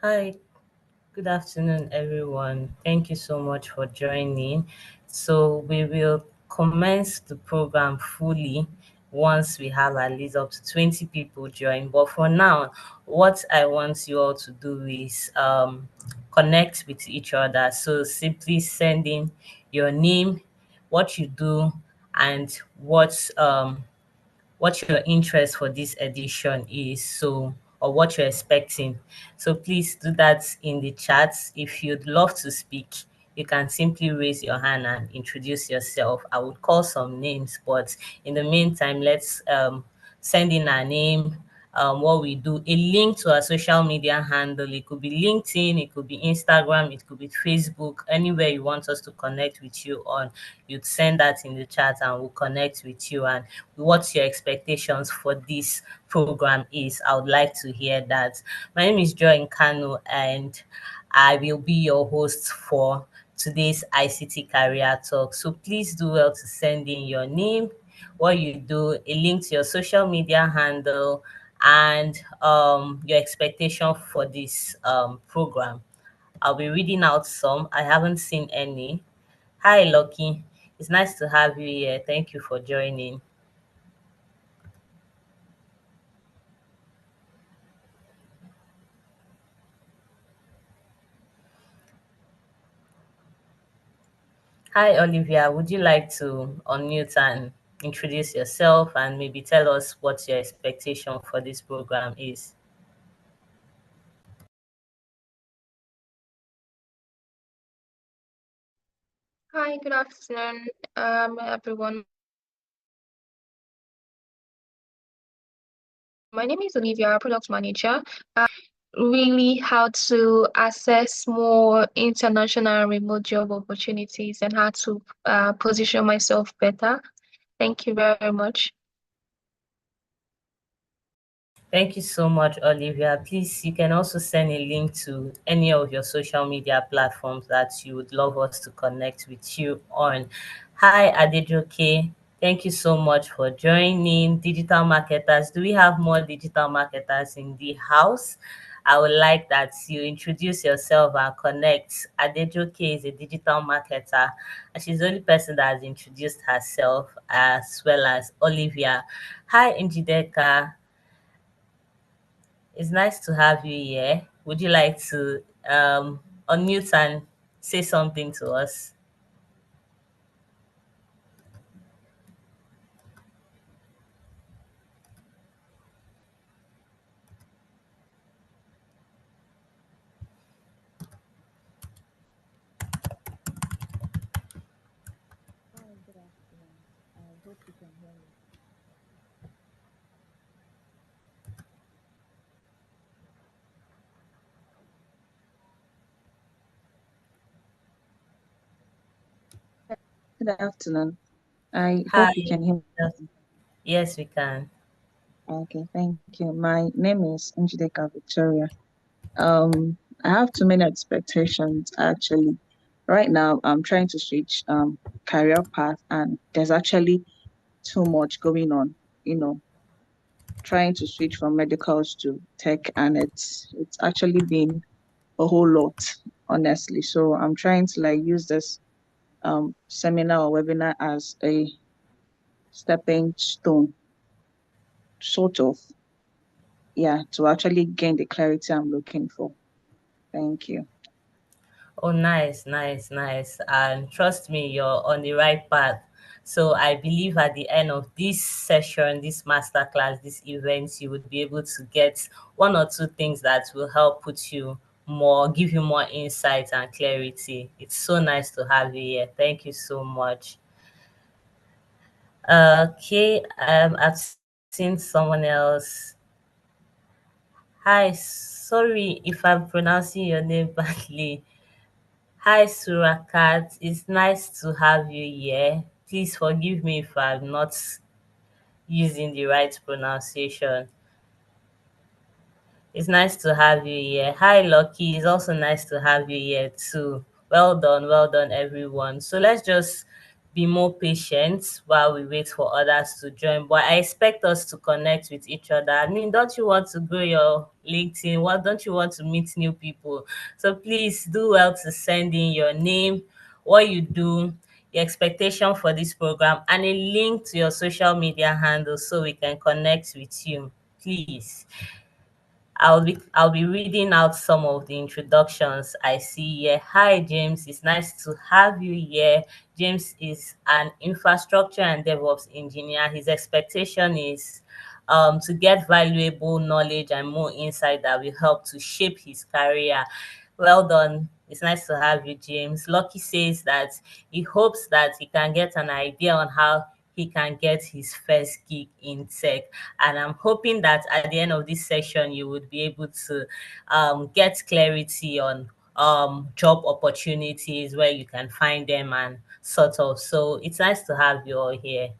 Hi, good afternoon, everyone. Thank you so much for joining. So, we will commence the program fully once we have at least up to 20 people join. But for now, what I want you all to do is connect with each other. So, simply sending your name, what you do, and what your interest for this edition is, so or what you're expecting. So please do that in the chat. If you'd love to speak, you can simply raise your hand and introduce yourself. I would call some names, but in the meantime, let's send in our name, what we do, a link to our social media handle. It could be LinkedIn, it could be Instagram, it could be Facebook, anywhere you want us to connect with you on. You'd send that in the chat and we'll connect with you. And what your expectations for this program is, I would like to hear that. My name is Joy Kano, and I will be your host for today's ICT Career Talk. So please do well to send in your name, what you do, a link to your social media handle, and your expectation for this program. I'll be reading out some. I haven't seen any. Hi, Lucky. It's nice to have you here. Thank you for joining. Hi, Olivia. Would you like to unmute and introduce yourself and maybe tell us what your expectation for this program is? Hi, good afternoon, everyone. My name is Olivia, product manager. Really how to access more international and remote job opportunities and how to position myself better. Thank you very much. Thank you so much, Olivia. Please, you can also send a link to any of your social media platforms that you would love us to connect with you on. Hi, Adejoke. Thank you so much for joining. Digital marketers. Do we have more digital marketers in the house? I would like that you introduce yourself and connect. Adejoke is a digital marketer, and she's the only person that has introduced herself, as well as Olivia. Hi, Njideka. It's nice to have you here. Would you like to unmute and say something to us? Hi, good afternoon. I hope you can hear me. Good afternoon. I Hi. hope you can hear Yes, me. yes, we can. Okay, thank you. My name is Njideka Victoria. I have too many expectations actually. Right now, I'm trying to switch career path, and there's actually too much going on. You know, trying to switch from medicals to tech, and it's actually been a whole lot, honestly. So I'm trying to like use this seminar or webinar as a stepping stone, sort of, yeah, to actually gain the clarity I'm looking for. Thank you. Oh, nice, nice, nice. And trust me, you're on the right path. So I believe at the end of this session, this masterclass, this event, you would be able to get one or two things that will help put you more, give you more insight and clarity. It's so nice to have you here. Thank you so much. Okay, I've seen someone else. Hi, sorry if I'm pronouncing your name badly. Hi, Surakat. It's nice to have you here. Please forgive me if I'm not using the right pronunciation. It's nice to have you here. Hi, Lucky. It's also nice to have you here too. Well done, everyone. So let's just be more patient while we wait for others to join. But I expect us to connect with each other. I mean, don't you want to grow your LinkedIn? What don't you want to meet new people? So please do well to send in your name, what you do, your expectation for this program, and a link to your social media handle so we can connect with you. Please. I'll be reading out some of the introductions I see here. Hi James, it's nice to have you here. James is an infrastructure and DevOps engineer. His expectation is to get valuable knowledge and more insight that will help to shape his career. Well done. It's nice to have you, James. Lucky says that he hopes that he can get an idea on how he can get his first gig in tech. And I'm hoping that at the end of this session, you would be able to get clarity on job opportunities, where you can find them and sort of. So it's nice to have you all here.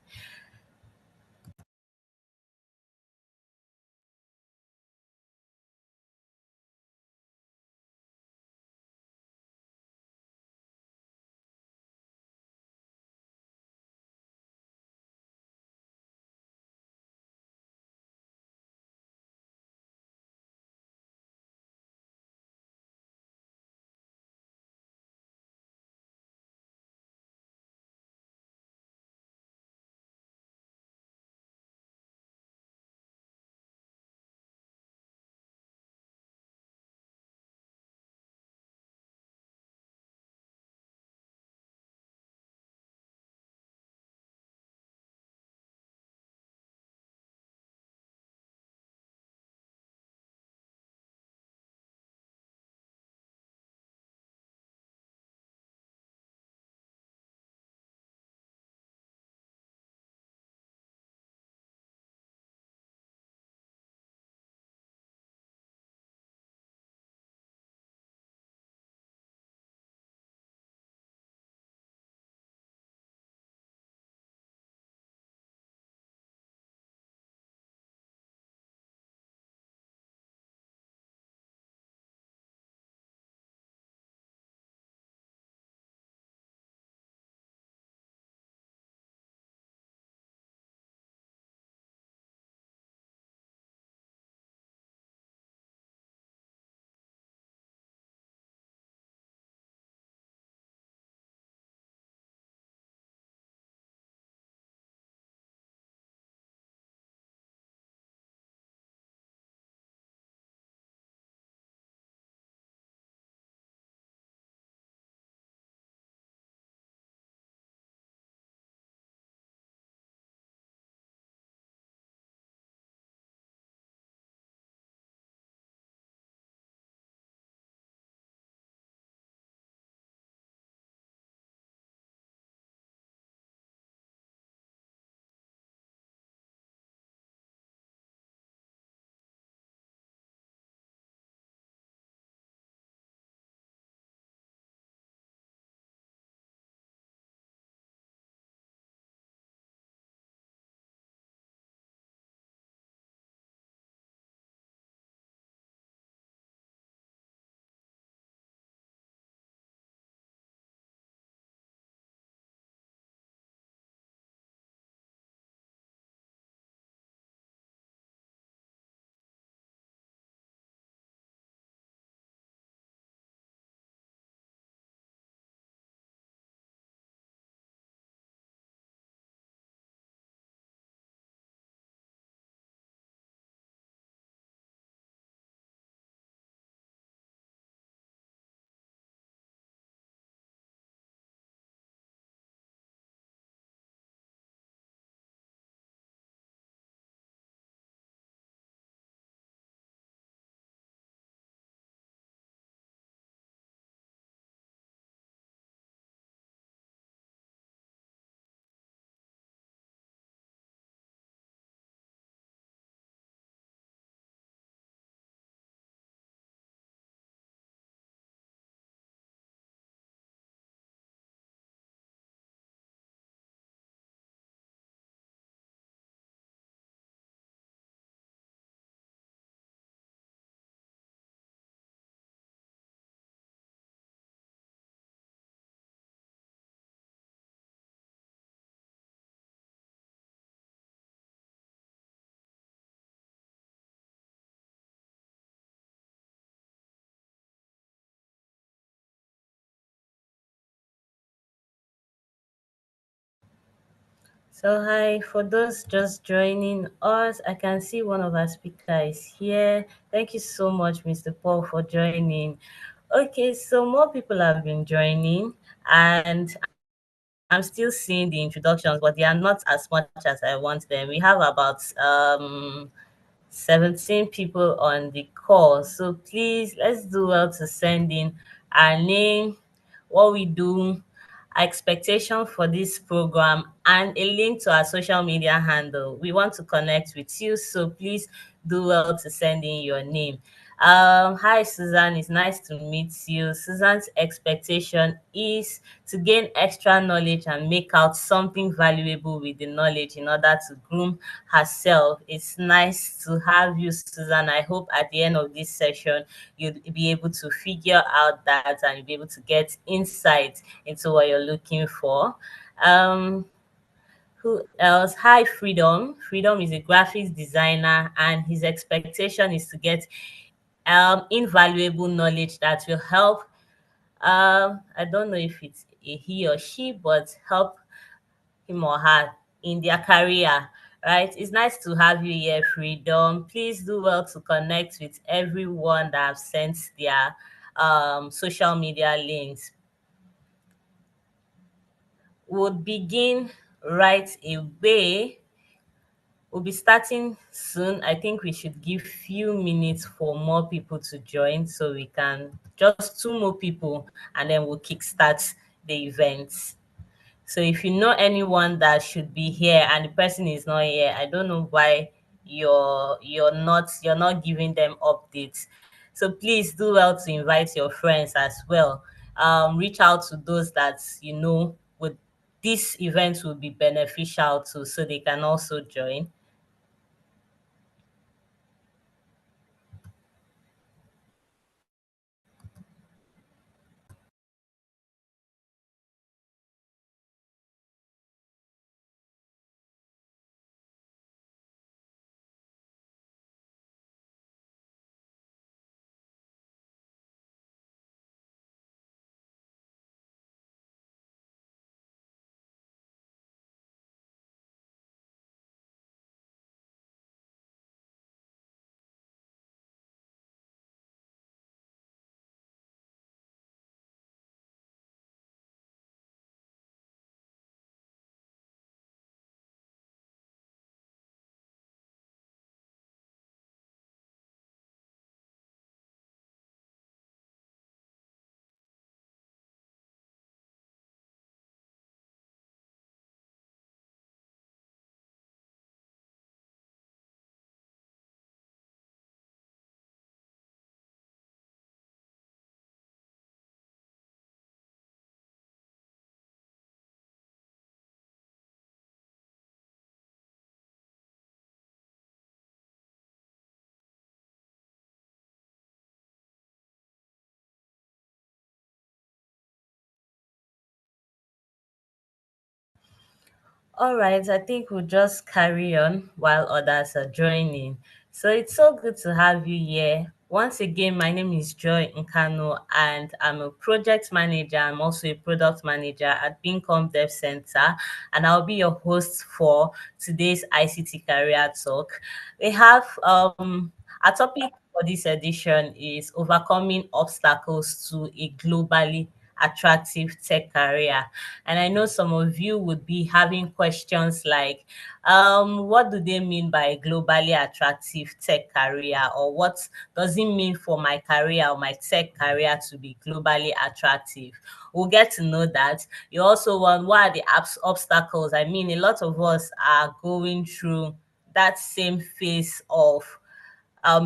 So, hi, for those just joining us, I can see one of our speakers is here. Thank you so much, Mr. Paul, for joining. Okay, so more people have been joining, and I'm still seeing the introductions, but they are not as much as I want them. We have about 17 people on the call. So please, let's do well to send in our name, what we do, our expectation for this program, and a link to our social media handle. We want to connect with you, so please do well to send in your name. Hi, Susan. It's nice to meet you. Susan's expectation is to gain extra knowledge and make out something valuable with the knowledge in order to groom herself. It's nice to have you, Susan. I hope at the end of this session, you'll be able to figure out that and you'll be able to get insight into what you're looking for. Um, who else? Hi, Freedom. Freedom is a graphics designer, and his expectation is to get invaluable knowledge that will help. I don't know if it's a he or she, but help him or her in their career. Right? It's nice to have you here, Freedom. Please do well to connect with everyone that have sent their social media links. Would begin right away. We'll be starting soon. I think we should give few minutes for more people to join so we can just two more people and then we'll kickstart the event. So if you know anyone that should be here and the person is not here, I don't know why you're not giving them updates. So please do well to invite your friends as well. Reach out to those that you know would this event will be beneficial to so they can also join. All right, I think we'll just carry on while others are joining. So it's so good to have you here. Once again, my name is Joy Nkano, and I'm a project manager. I'm also a product manager at Bincom Dev Center, and I'll be your host for today's ICT Career Talk. We have our topic for this edition is overcoming obstacles to a globally attractive tech career. And I know some of you would be having questions like, what do they mean by globally attractive tech career? Or what does it mean for my career or my tech career to be globally attractive? We'll get to know that. You also want what are the obstacles? I mean, a lot of us are going through that same phase of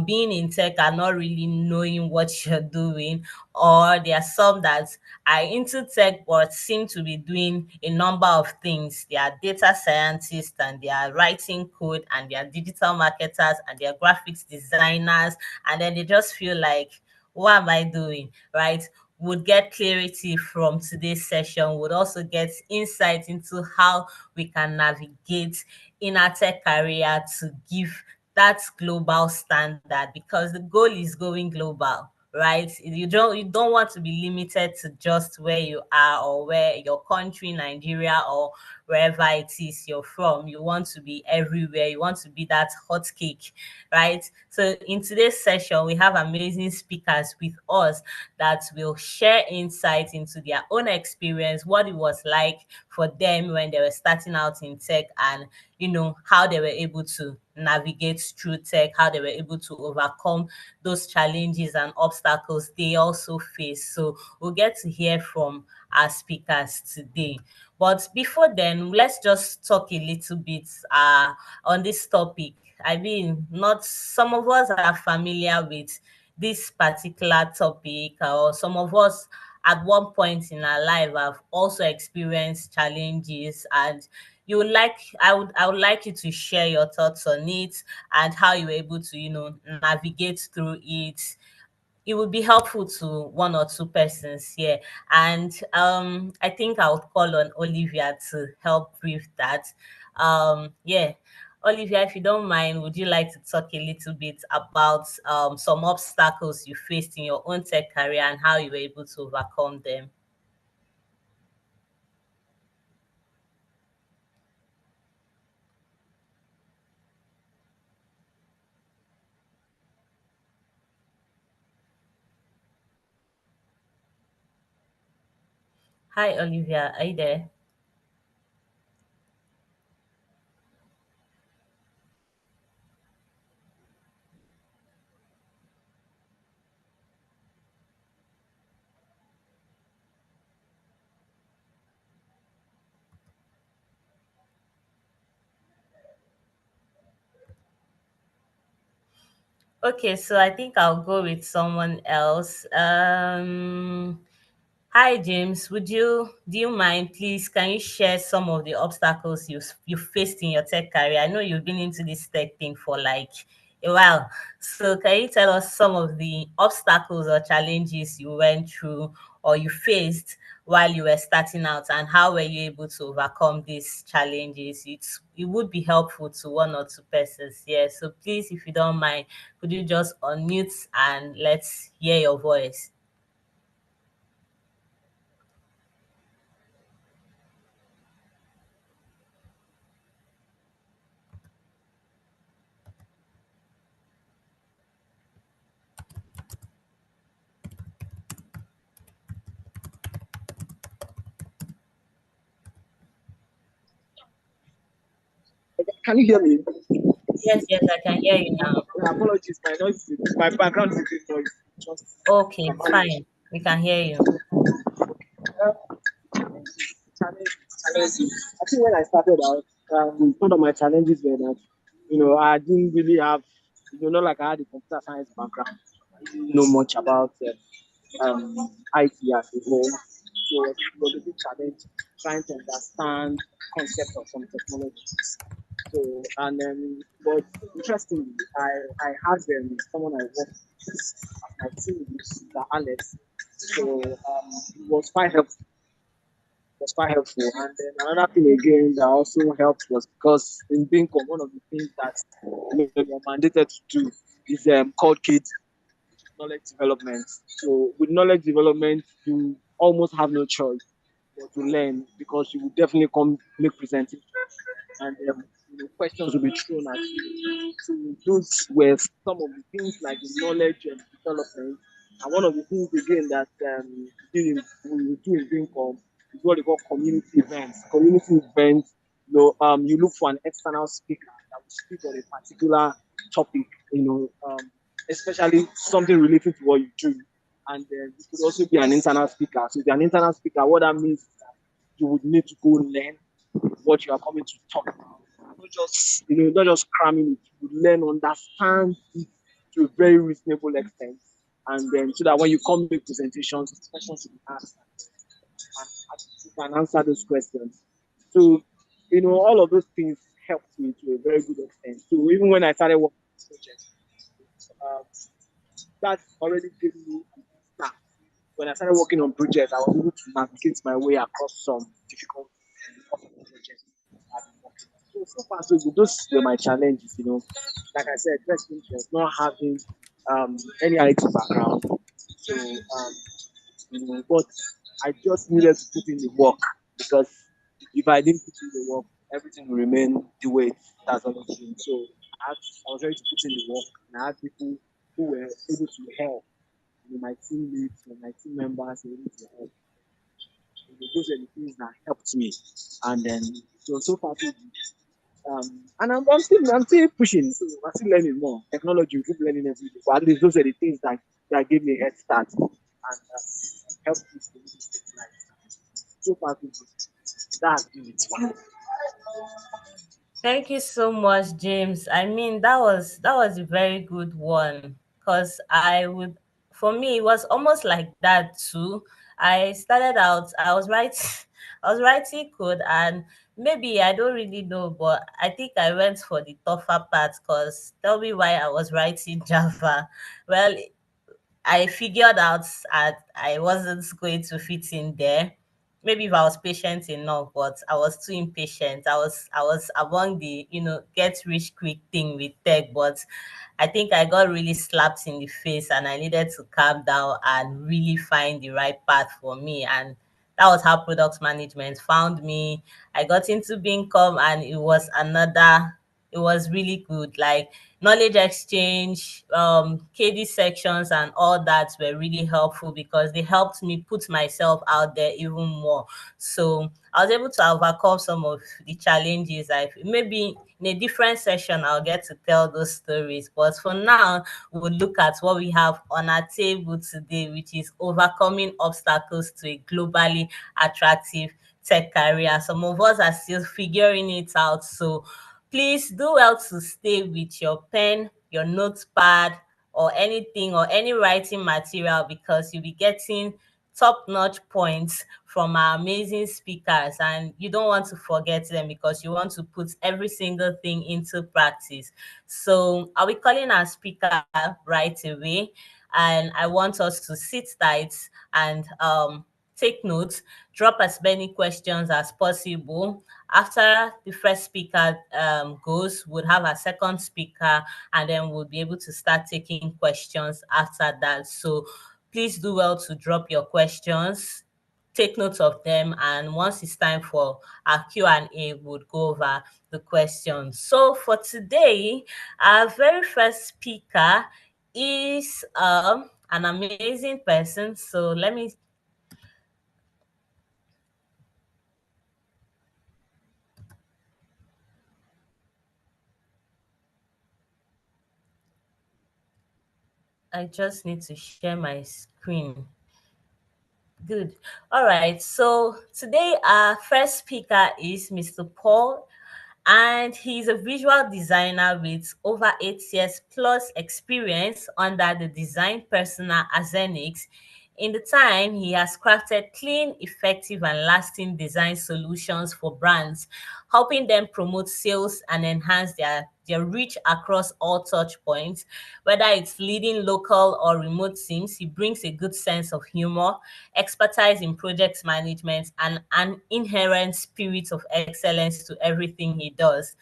being in tech and not really knowing what you're doing, or there are some that are into tech but seem to be doing a number of things. They are data scientists and they are writing code and they are digital marketers and they are graphics designers, and then they just feel like, what am I doing? Right? Would get clarity from today's session, would also get insight into how we can navigate in our tech career to give that global standard, because the goal is going global, right? You don't want to be limited to just where you are or where your country, Nigeria, or wherever it is you're from. You want to be everywhere. You want to be that hot cake, right? So in today's session, we have amazing speakers with us that will share insight into their own experience, what it was like for them when they were starting out in tech, and how they were able to navigate through tech, how they were able to overcome those challenges and obstacles they also face. So we'll get to hear from our speakers today. But before then, let's just talk a little bit on this topic. I mean, not some of us are familiar with this particular topic, or some of us at one point in our life have also experienced challenges, and I would like you to share your thoughts on it and how you were able to navigate through it. It would be helpful to one or two persons here. And I think I would call on Olivia to help brief that. Yeah. Olivia, if you don't mind, would you like to talk a little bit about some obstacles you faced in your own tech career and how you were able to overcome them? Hi, Olivia. Are you there? Okay, so I think I'll go with someone else. Hi James, do you mind, please, can you share some of the obstacles you faced in your tech career? I know you've been into this tech thing for like a while. So can you tell us some of the obstacles or challenges you went through or you faced while you were starting out, and how were you able to overcome these challenges? It would be helpful to one or two persons here. So please, if you don't mind, could you just unmute and let's hear your voice? Can you hear me? Yes, yes, I can hear you now. Apologies, my noise, my background is a bit noisy. Just Okay, fine. We can hear you. challenge, I think when I started out, one of my challenges were that I didn't really have, not like I had a computer science background. I didn't know much about IT as a whole. So it was a big challenge trying to understand concept of some technology. So and but interestingly, I had someone I worked with as my team, Mr. Alex. So it was quite helpful. It was quite helpful. And then another thing again that also helped was because in Bincom, one of the things that you're mandated to do is called kids knowledge development. So with knowledge development, you almost have no choice but to learn because you will definitely come make presentations and questions will be thrown at you. So those were some of the things like the knowledge and development. And one of the things again that we do in Bincom is what they call community events. Community events, you look for an external speaker that will speak on a particular topic, especially something related to what you do. And it could also be an internal speaker. So if you're an internal speaker, what that means is that you would need to go learn what you are coming to talk about. Not just cramming it. You learn, understand it to a very reasonable extent, and then so that when you come make presentations, questions will be asked, and you can answer those questions. So, all of those things helped me to a very good extent. So even when I started working on this project, um, that already gave me a start. When I started working on projects, I was able to navigate my way across some difficult projects I've been working on. So far, so good. Those were my challenges. Like I said, first interest, not having any IT background, So but I just needed to put in the work because if I didn't put in the work, everything will remain the way it has always been. So I was ready to put in the work, and I had people who were able to help. My teammates and my team members were able to help. Those are the things that helped me. And then so far so good. And I'm still pushing, so I'm still learning more. Technology, we keep learning every day. But at least those are the things that gave me a head start and helped me to make this life. So far so good. That's it. Thank you so much, James. I mean, that was a very good one because for me, it was almost like that too. I started out, I was writing, I was writing code, and maybe I don't really know, but I think I went for the tougher part. Because tell me why I was writing Java. Well, I figured out I wasn't going to fit in there. Maybe if I was patient enough, but I was too impatient. I was among the get rich quick thing with tech, but I think I got really slapped in the face and I needed to calm down and really find the right path for me. And that was how product management found me. I got into Bincom and it was really good. Like knowledge exchange, KD sections and all that were really helpful because they helped me put myself out there even more. So I was able to overcome some of the challenges. I maybe in a different session I'll get to tell those stories. But for now, we'll look at what we have on our table today, which is overcoming obstacles to a globally attractive tech career. Some of us are still figuring it out. So please do well to stay with your pen, your notepad, or anything or any writing material because you'll be getting top-notch points from our amazing speakers and you don't want to forget them because you want to put every single thing into practice. So I'll be calling our speaker right away and I want us to sit tight and take notes, drop as many questions as possible. After the first speaker goes, we'll have a second speaker, and then we'll be able to start taking questions after that. So please do well to drop your questions, take notes of them, and once it's time for our Q&A, we'll go over the questions. So for today, our very first speaker is an amazing person. So let me I just need to share my screen. Good. All right. So today our first speaker is Mr. Paul, and he's a visual designer with over 8 years plus experience under the design persona Azenix. In the time, he has crafted clean, effective, and lasting design solutions for brands, helping them promote sales and enhance their reach across all touch points. Whether it's leading local or remote teams, he brings a good sense of humor, expertise in project management, and an inherent spirit of excellence to everything he does.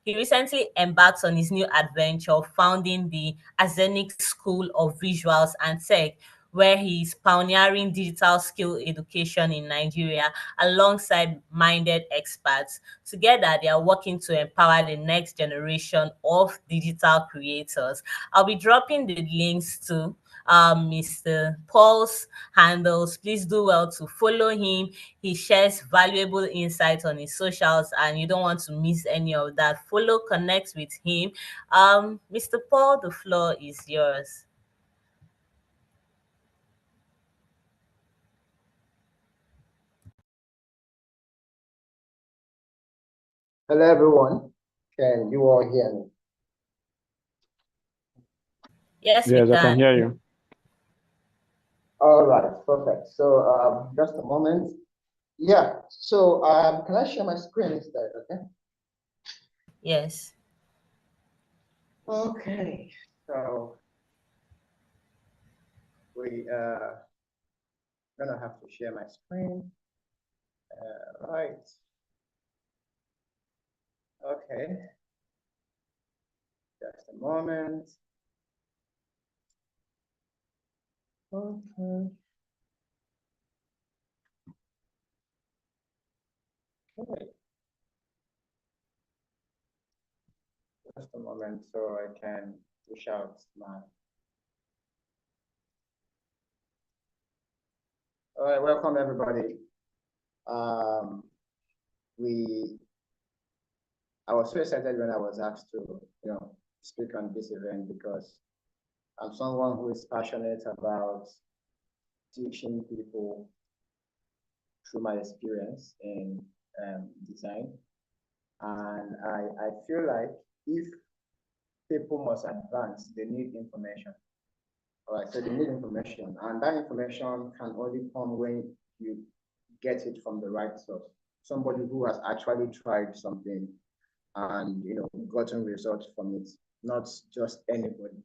He recently embarked on his new adventure, founding the Azenix School of Visuals and Tech, where he is pioneering digital skill education in Nigeria alongside minded experts. Together, they are working to empower the next generation of digital creators. I'll be dropping the links to Mr. Paul's handles. Please do well to follow him. He shares valuable insights on his socials, and you don't want to miss any of that. Follow, connect with him. Mr. Paul, the floor is yours. Hello, everyone. Can you all hear me? Yes, we Yes, I can can. hear you. All right, perfect. So, just a moment. Yeah. So, can I share my screen instead? Okay. Yes. Okay. So we gonna have to share my screen. Right. Okay. Just a moment. Okay. Okay. Just a moment so I can push out my. All right, welcome everybody. I was so excited when I was asked to, speak on this event because I'm someone who is passionate about teaching people through my experience in design. And I feel like if people must advance, they need information. All right, so they need information, and that information can only come when you get it from the right source. Somebody who has actually tried something and gotten results from it, not just anybody.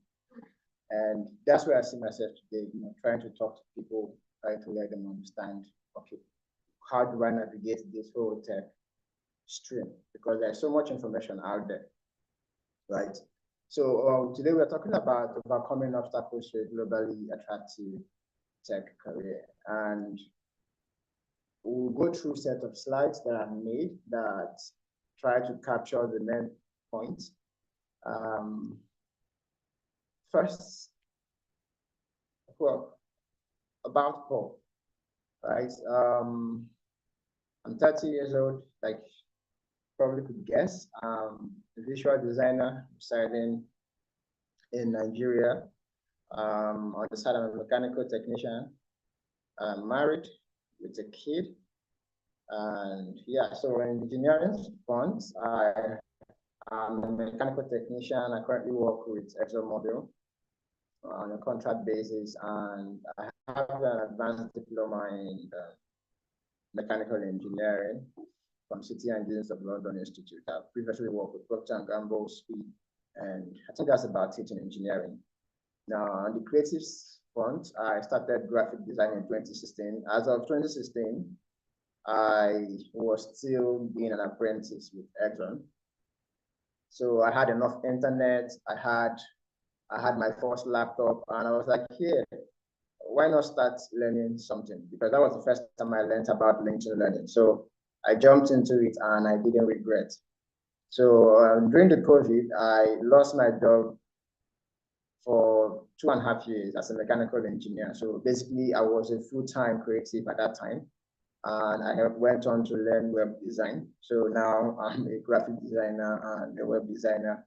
And that's where I see myself today, trying to talk to people, trying to let them understand, okay, how do I navigate this whole tech stream? Because there's so much information out there, right? So today we're talking about overcoming obstacles to a globally attractive tech career. And we'll go through a set of slides that I've made that try to capture the main points. First, well, about Paul, right? I'm 30 years old, like probably could guess. A visual designer residing in Nigeria. On the side, I'm a mechanical technician. I'm married with a kid. And yeah, so in engineering front, I'm a mechanical technician. I currently work with ExxonMobil on a contract basis, and I have an advanced diploma in mechanical engineering from City Engineers of London Institute. I've previously worked with Procter & Gamble, Speed, and I think that's about teaching engineering. Now, on the creative front, I started graphic design in 2016. As of 2016, I was still being an apprentice with Exxon. So I had enough internet. I had my first laptop, and I was like, here, why not start learning something? Because that was the first time I learned about LinkedIn learning. So I jumped into it, and I didn't regret. So during the COVID, I lost my job for 2.5 years as a mechanical engineer. So basically, I was a full-time creative at that time. And I went on to learn web design. So now I'm a graphic designer and a web designer.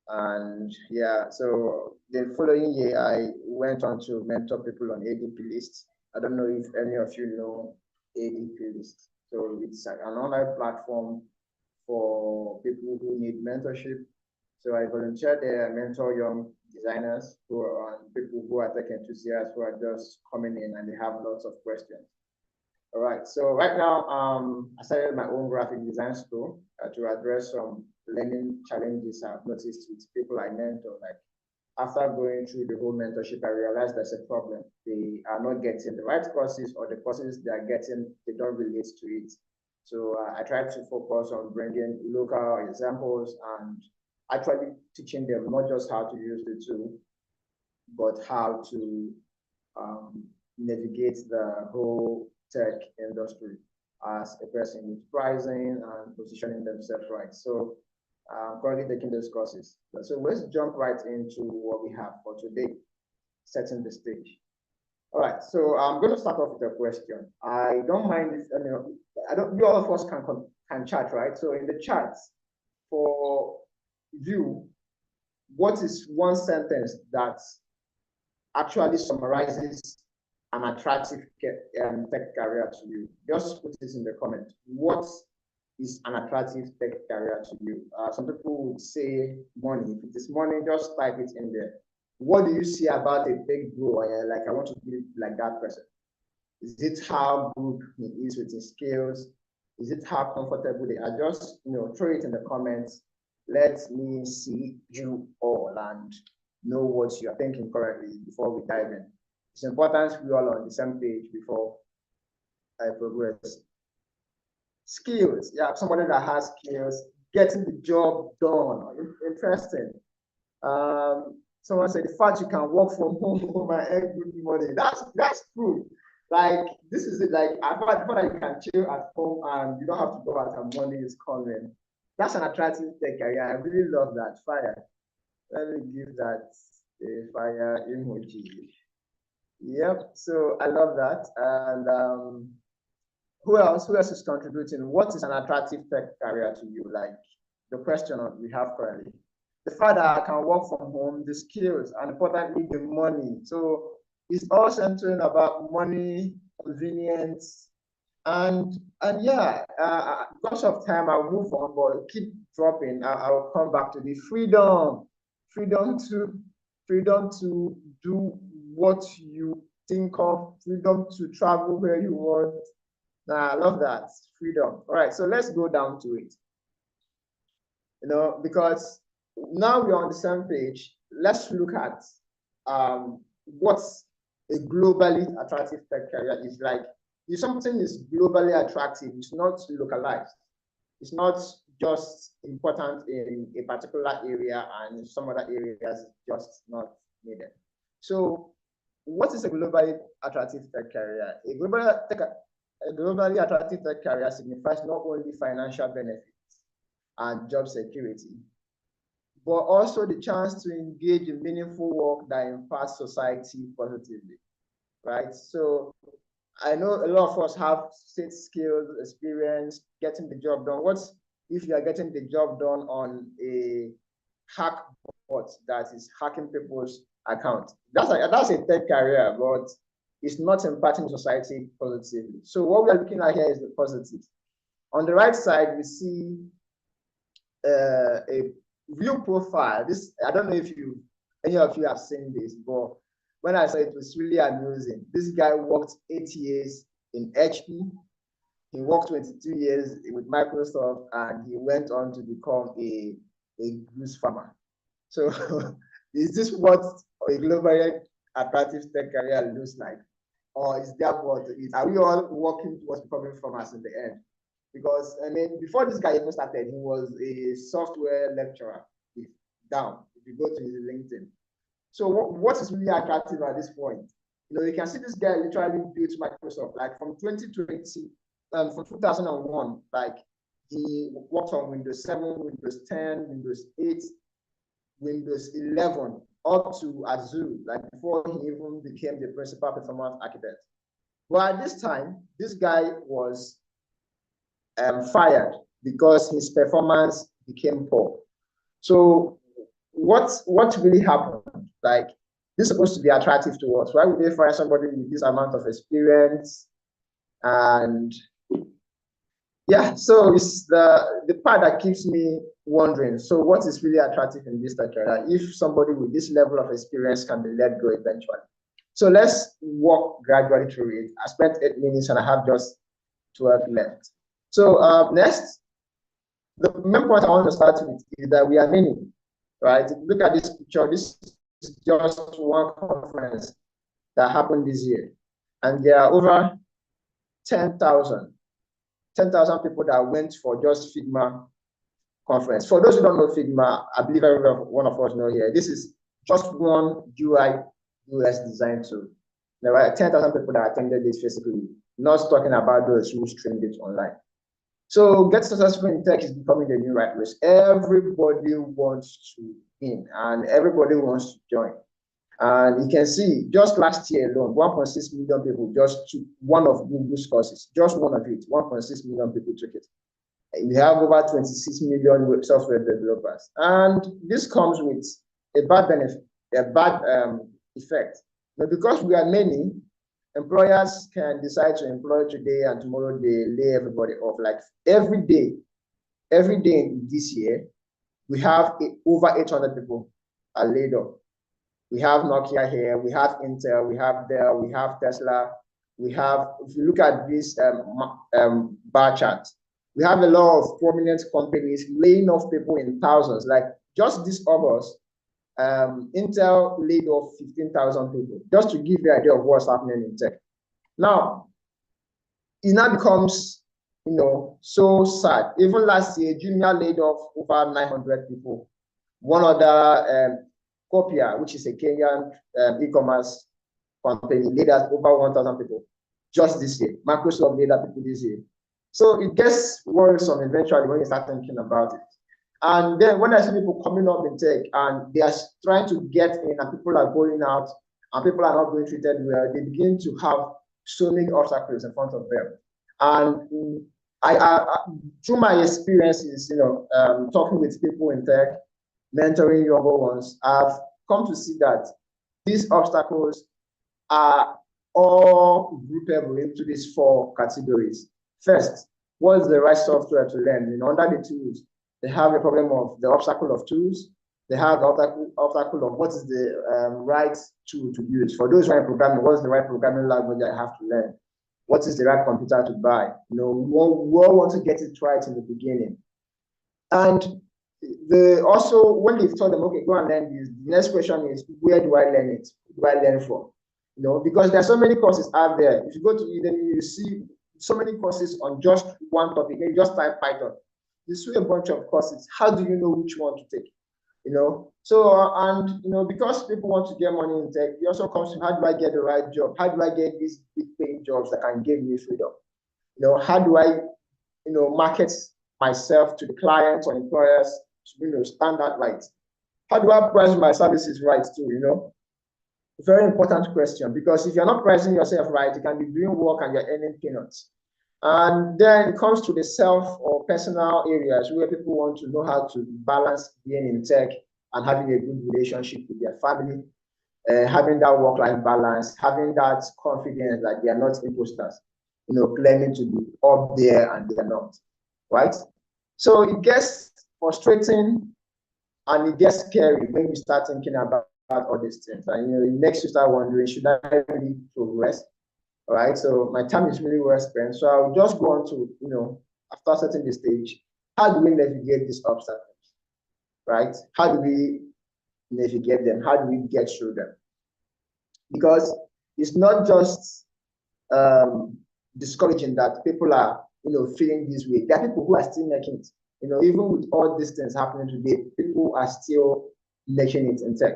And yeah, so the following year, I went on to mentor people on ADP lists. I don't know if any of you know ADP lists. So it's an online platform for people who need mentorship. So I volunteer there and mentor young designers who are people who are tech enthusiasts who are just coming in and they have lots of questions. All right, so right now, I started my own graphic design school to address some learning challenges I've noticed with people I mentor. Like after going through the whole mentorship, I realized there's a problem. They are not getting the right courses, or the courses they are getting, they don't relate to it. So I tried to focus on bringing local examples and actually teaching them not just how to use the tool, but how to navigate the whole tech industry as a person with pricing and positioning themselves right. So I'm currently taking those courses. So let's jump right into what we have for today, setting the stage. All right, so I'm going to start off with a question. I don't mind if, I don't, you all of us can chat, right? So in the chats, for you, what is one sentence that actually summarizes an attractive tech career to you? Just put this in the comment. What is an attractive tech career to you? Some people would say money. If it is money, just type it in there. What do you see about a big bro? Like, I want to be like that person. Is it how good he is with his skills? Is it how comfortable they are? Just throw it in the comments. Let me see you all and know what you are thinking currently before we dive in. It's important we all are on the same page before I progress. Skills, yeah, somebody that has skills, getting the job done. Interesting. Someone said, the fact you can work from home and earn good money. That's true. Like, this is it. Like, I thought that you can chill at home and you don't have to go out and money is coming. That's an attractive tech career. I really love that. Fire. Let me give that a fire emoji. Yep. So I love that. And who else is contributing? What is an attractive tech career to you? Like the question we have currently. The fact that I can work from home, the skills, and importantly, the money. So it's all centering about money, convenience, and yeah, because of time, I'll move on, but keep dropping. I'll come back to the freedom, freedom to do what you think of, freedom to travel where you want. Nah, I love that freedom. All right, so let's go down to it. Because now we're on the same page. Let's look at what's a globally attractive tech career is like. If something is globally attractive, it's not localized. It's not just important in a particular area and some other areas just not needed. So what is a globally attractive tech career? A globally attractive tech career signifies not only financial benefits and job security, but also the chance to engage in meaningful work that impacts society positively, right? So I know a lot of us have state skills, experience, getting the job done. What if you are getting the job done on a hack bot that is hacking people's account? That's a tech career, but it's not impacting society positively. So what we are looking at here is the positives. On the right side, we see a view profile. This, I don't know if any of you have seen this, but when I saw it, was really amusing. This guy worked 8 years in HP. He worked 22 years with Microsoft, and he went on to become a goose farmer. So is this what a globally attractive tech career looks like? Or is that what it is? Are we all working towards becoming farmers in the end? Because, I mean, before this guy even started, he was a software lecturer. Down, if you go to his LinkedIn. So what is really attractive at this point? You can see this guy literally built Microsoft, like from 2020, from 2001, like he worked on Windows 7, Windows 10, Windows 8, Windows 11, up to Azure, like before he even became the principal performance architect. But at this time, this guy was fired because his performance became poor. So what really happened? Like, this is supposed to be attractive to us. Why would they fire somebody with this amount of experience? And yeah, so it's the part that keeps me wondering. So what is really attractive in this career if somebody with this level of experience can be let go eventually? So let's walk gradually through it. I spent 8 minutes and I have just 12 left. So next, the main point I want to start with is that we are many, right? Look at this picture. This is just one conference that happened this year. And there are over 10,000 people that went for just Figma conference. For those who don't know Figma, I believe every one of us know here, this is just one UI UX design tool. There are 10,000 people that attended this physically, not talking about those who streamed it online. So get successful in tech is becoming the new right race. Everybody wants to win and everybody wants to join. And you can see just last year alone, 1.6 million people just took one of Google's courses, just one of it, 1.6 million people took it. We have over 26 million software developers. And this comes with a bad benefit, a bad effect. But because we are many, employers can decide to employ today and tomorrow they lay everybody off. Like every day this year, we have over 800 people are laid off. We have Nokia here, we have Intel, we have Dell, we have Tesla, we have, if you look at this bar chart, we have a lot of prominent companies laying off people in thousands. Like just this August, Intel laid off 15,000 people, just to give you an idea of what's happening in tech. Now, it now becomes, so sad. Even last year, Junior laid off over 900 people. One other Copia, which is a Kenyan e-commerce company, laid out over 1,000 people just this year. Microsoft laid out people this year. So it gets worrisome eventually when you start thinking about it. And then when I see people coming up in tech and they are trying to get in and people are going out and people are not being treated well, they begin to have so many obstacles in front of them. And I through my experiences, talking with people in tech, mentoring younger ones, I've come to see that these obstacles are all groupable into these 4 categories. First, what is the right software to learn? Under the tools, they have a problem of the obstacle of tools. They have the obstacle of what is the right tool to use. For those who are programming, what is the right programming language I have to learn? What is the right computer to buy? We all want to get it right in the beginning. And also, when they've told them, okay, go and learn this, the next question is, where do I learn it? Who do I learn from? Because there are so many courses out there. If you go to Udemy, you see so many courses on just one topic. You just type Python. You see a bunch of courses. How do you know which one to take? Because people want to get money in tech, it also comes to, how do I get the right job? How do I get these big paying jobs that can give me freedom? How do I, market myself to the clients or employers to, stand out right? How do I price my services right too, Very important question, because if you're not pricing yourself right, you can be doing work and you're earning peanuts. And then it comes to the self or personal areas where people want to know how to balance being in tech and having a good relationship with their family, having that work-life balance, having that confidence that they are not imposters, claiming to be up there and they're not, right? So it gets frustrating and it gets scary when you start thinking about all these things. And it makes you start wondering, should I really progress? All right, so my time is really well spent. So I'll just go on to, after setting the stage, how do we navigate these obstacles, right? How do we navigate them? How do we get through them? Because it's not just discouraging that people are, feeling this way. There are people who are still making it. Even with all these things happening today, people are still making it in tech.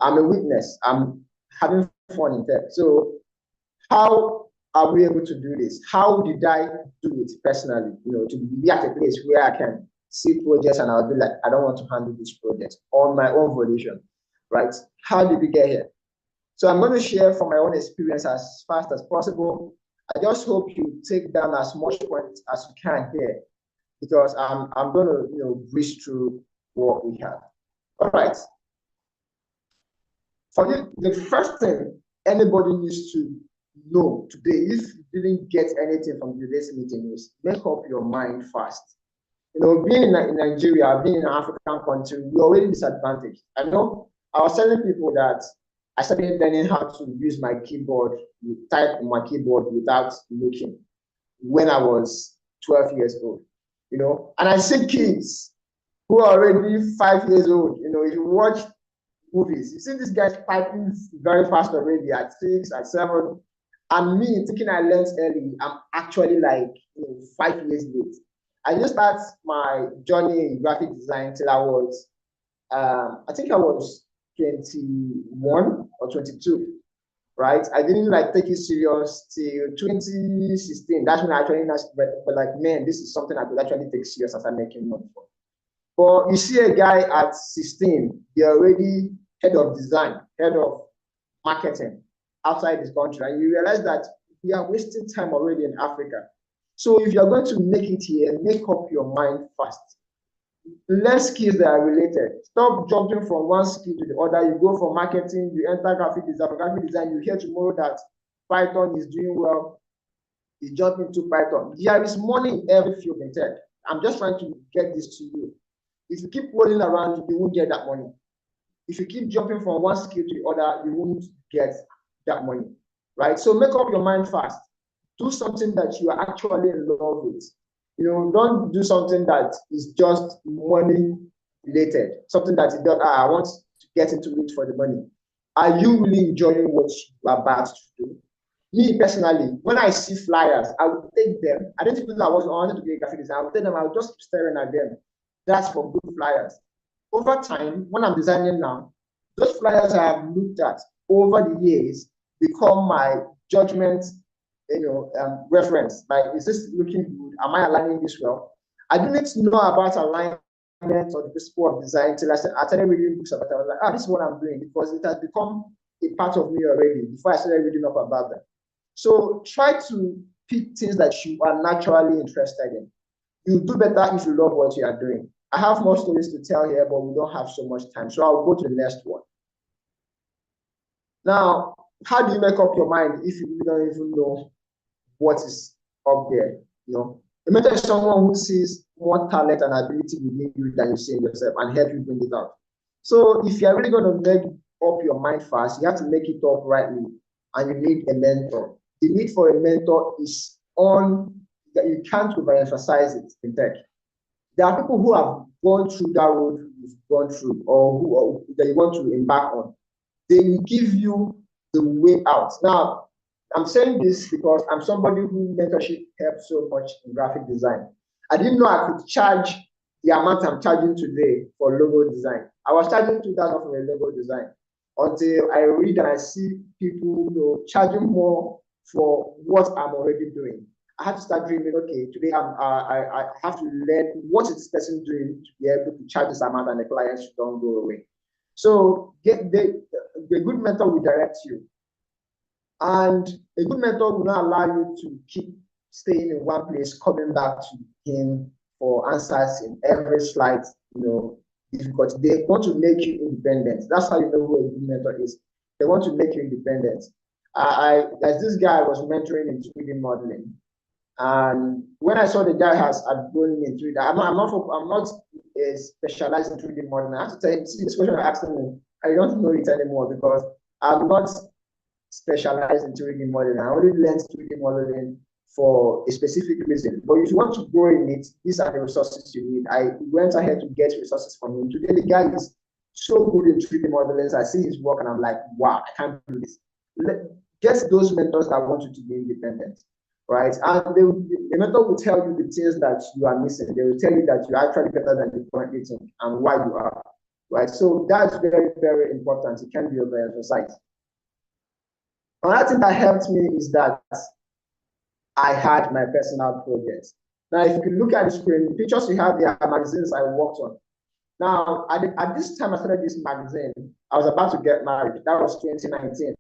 I'm a witness. I'm having fun in tech. So how are we able to do this? How did I do it personally? To be at a place where I can see projects and I'll be like, I don't want to handle this project on my own volition, right? How did we get here? So I'm going to share from my own experience as fast as possible. I just hope you take down as much points as you can here, because I'm going to breeze through what we have. All right. For you, the first thing anybody needs to know today, if you didn't get anything from today's meeting, is make up your mind fast. Being in Nigeria, being in an African country, we're already disadvantaged. I know I was telling people that I started learning how to use my keyboard, type on my keyboard without looking when I was 12 years old, and I see kids who are already 5 years old. If you watch movies, you see these guys typing very fast already at 6, at 7, and me thinking I learned early, I'm actually like 5 years late. I didn't start my journey in graphic design till I was, I think I was 21 or 22, right? I didn't take it serious till 2016. That's when I actually but like, man, this is something I could actually take serious as I'm making money for. But you see a guy at 16, they're already head of design, head of marketing outside this country, and you realize that we are wasting time already in Africa. So if you're going to make it here, make up your mind fast. Learn skills that are related. Stop jumping from one skill to the other. You go for marketing, you enter graphic design. For graphic design, you hear tomorrow that Python is doing well. You jump into Python. There is money in every field in tech. I'm just trying to get this to you. If you keep rolling around, you won't get that money. If you keep jumping from one skill to the other, you won't get that money, right? So make up your mind fast. Do something that you are actually in love with. Don't do something that is just money related, something that you don't, I want to get into it for the money. Are you really enjoying what you are about to do? Me personally, when I see flyers, I will take them. I didn't even know I wanted to be a graphic designer. I will take them, I will just keep staring at them. That's for good flyers. Over time, when I'm designing now, Those flyers I have looked at over the years become my judgment, reference. Like, is this looking good? Am I aligning this well? I didn't know about alignment or the principle of design until I started reading books about it. I was like, this is what I'm doing, because it has become a part of me already before I started reading up about them. So try to pick things that you are naturally interested in. You do better if you love what you are doing. I have more stories to tell here, but we don't have so much time. So I'll go to the next one. Now, how do you make up your mind if you don't even know what is up there? A mentor is someone who sees more talent and ability within you than you see in yourself and help you bring it out. So if you're really going to make up your mind fast, you have to make it up rightly, and you need a mentor. The need for a mentor is that you can't overemphasize it in tech. There are people who have gone through that road you've gone through, or that you want to embark on. They will give you the way out. Now, I'm saying this because I'm somebody who mentorship helps so much in graphic design. I didn't know I could charge the amount I'm charging today for logo design. I was charging 2,000 for a logo design until I read and I see people, charging more for what I'm already doing. I had to start dreaming. Okay, today I have to learn what is this person doing to be able to charge this amount, and the clients don't go away. So the good mentor will direct you, and a good mentor will not allow you to keep staying in one place, coming back to him for answers in every slight, difficulty. They want to make you independent. That's how you know who a good mentor is. They want to make you independent. There's this guy I was mentoring in 3D modeling. And when I saw the guy had grown in 3D, I'm not specialized in 3D modeling. I have to tell you, see this question I asked him, I don't know it anymore because I'm not specialized in 3D modeling. I only learned 3D modeling for a specific reason. But if you want to grow in it, these are the resources you need. I went ahead to get resources from him. Today, the guy is so good in 3D modeling. So I see his work and I'm like, wow, I can't do this. Get those mentors that want you to be independent. Right, and the mentor will tell you the things that you are missing. They will tell you that you are actually better than you currently think and why you are. Right, so that's very, very important. It can be overemphasized. Another thing that helped me is that I had my personal projects. Now, if you look at the screen, the pictures you have there are magazines I worked on. Now, at this time I started this magazine, I was about to get married. That was 2019,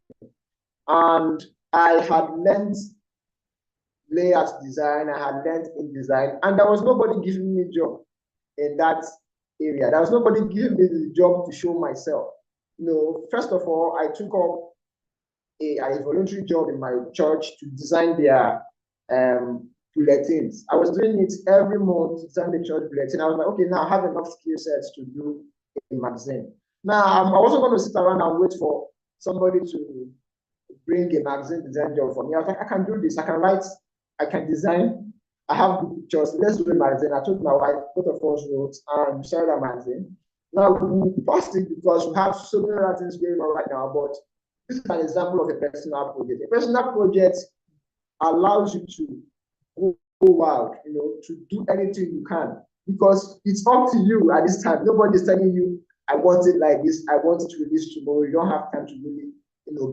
and I had learned layout design, I had learned InDesign, and there was nobody giving me a job in that area. There was nobody giving me the job to show myself. First of all, I took up a voluntary job in my church to design their bulletins. I was doing it every month to design the church bulletin. I was like, okay, now I have enough skill sets to do a magazine. Now, I wasn't going to sit around and wait for somebody to bring a magazine design job for me. I was like, I can do this. I can write, I can design. I have good pictures. Let's do a magazine. I told my wife, both of us wrote, and we started a magazine. Now, we passed it because we have so many other things going on right now, but this is an example of a personal project. A personal project allows you to go wild, to do anything you can, because it's up to you at this time. Nobody is telling you, I want it like this, I want it to release tomorrow. You don't have time to really,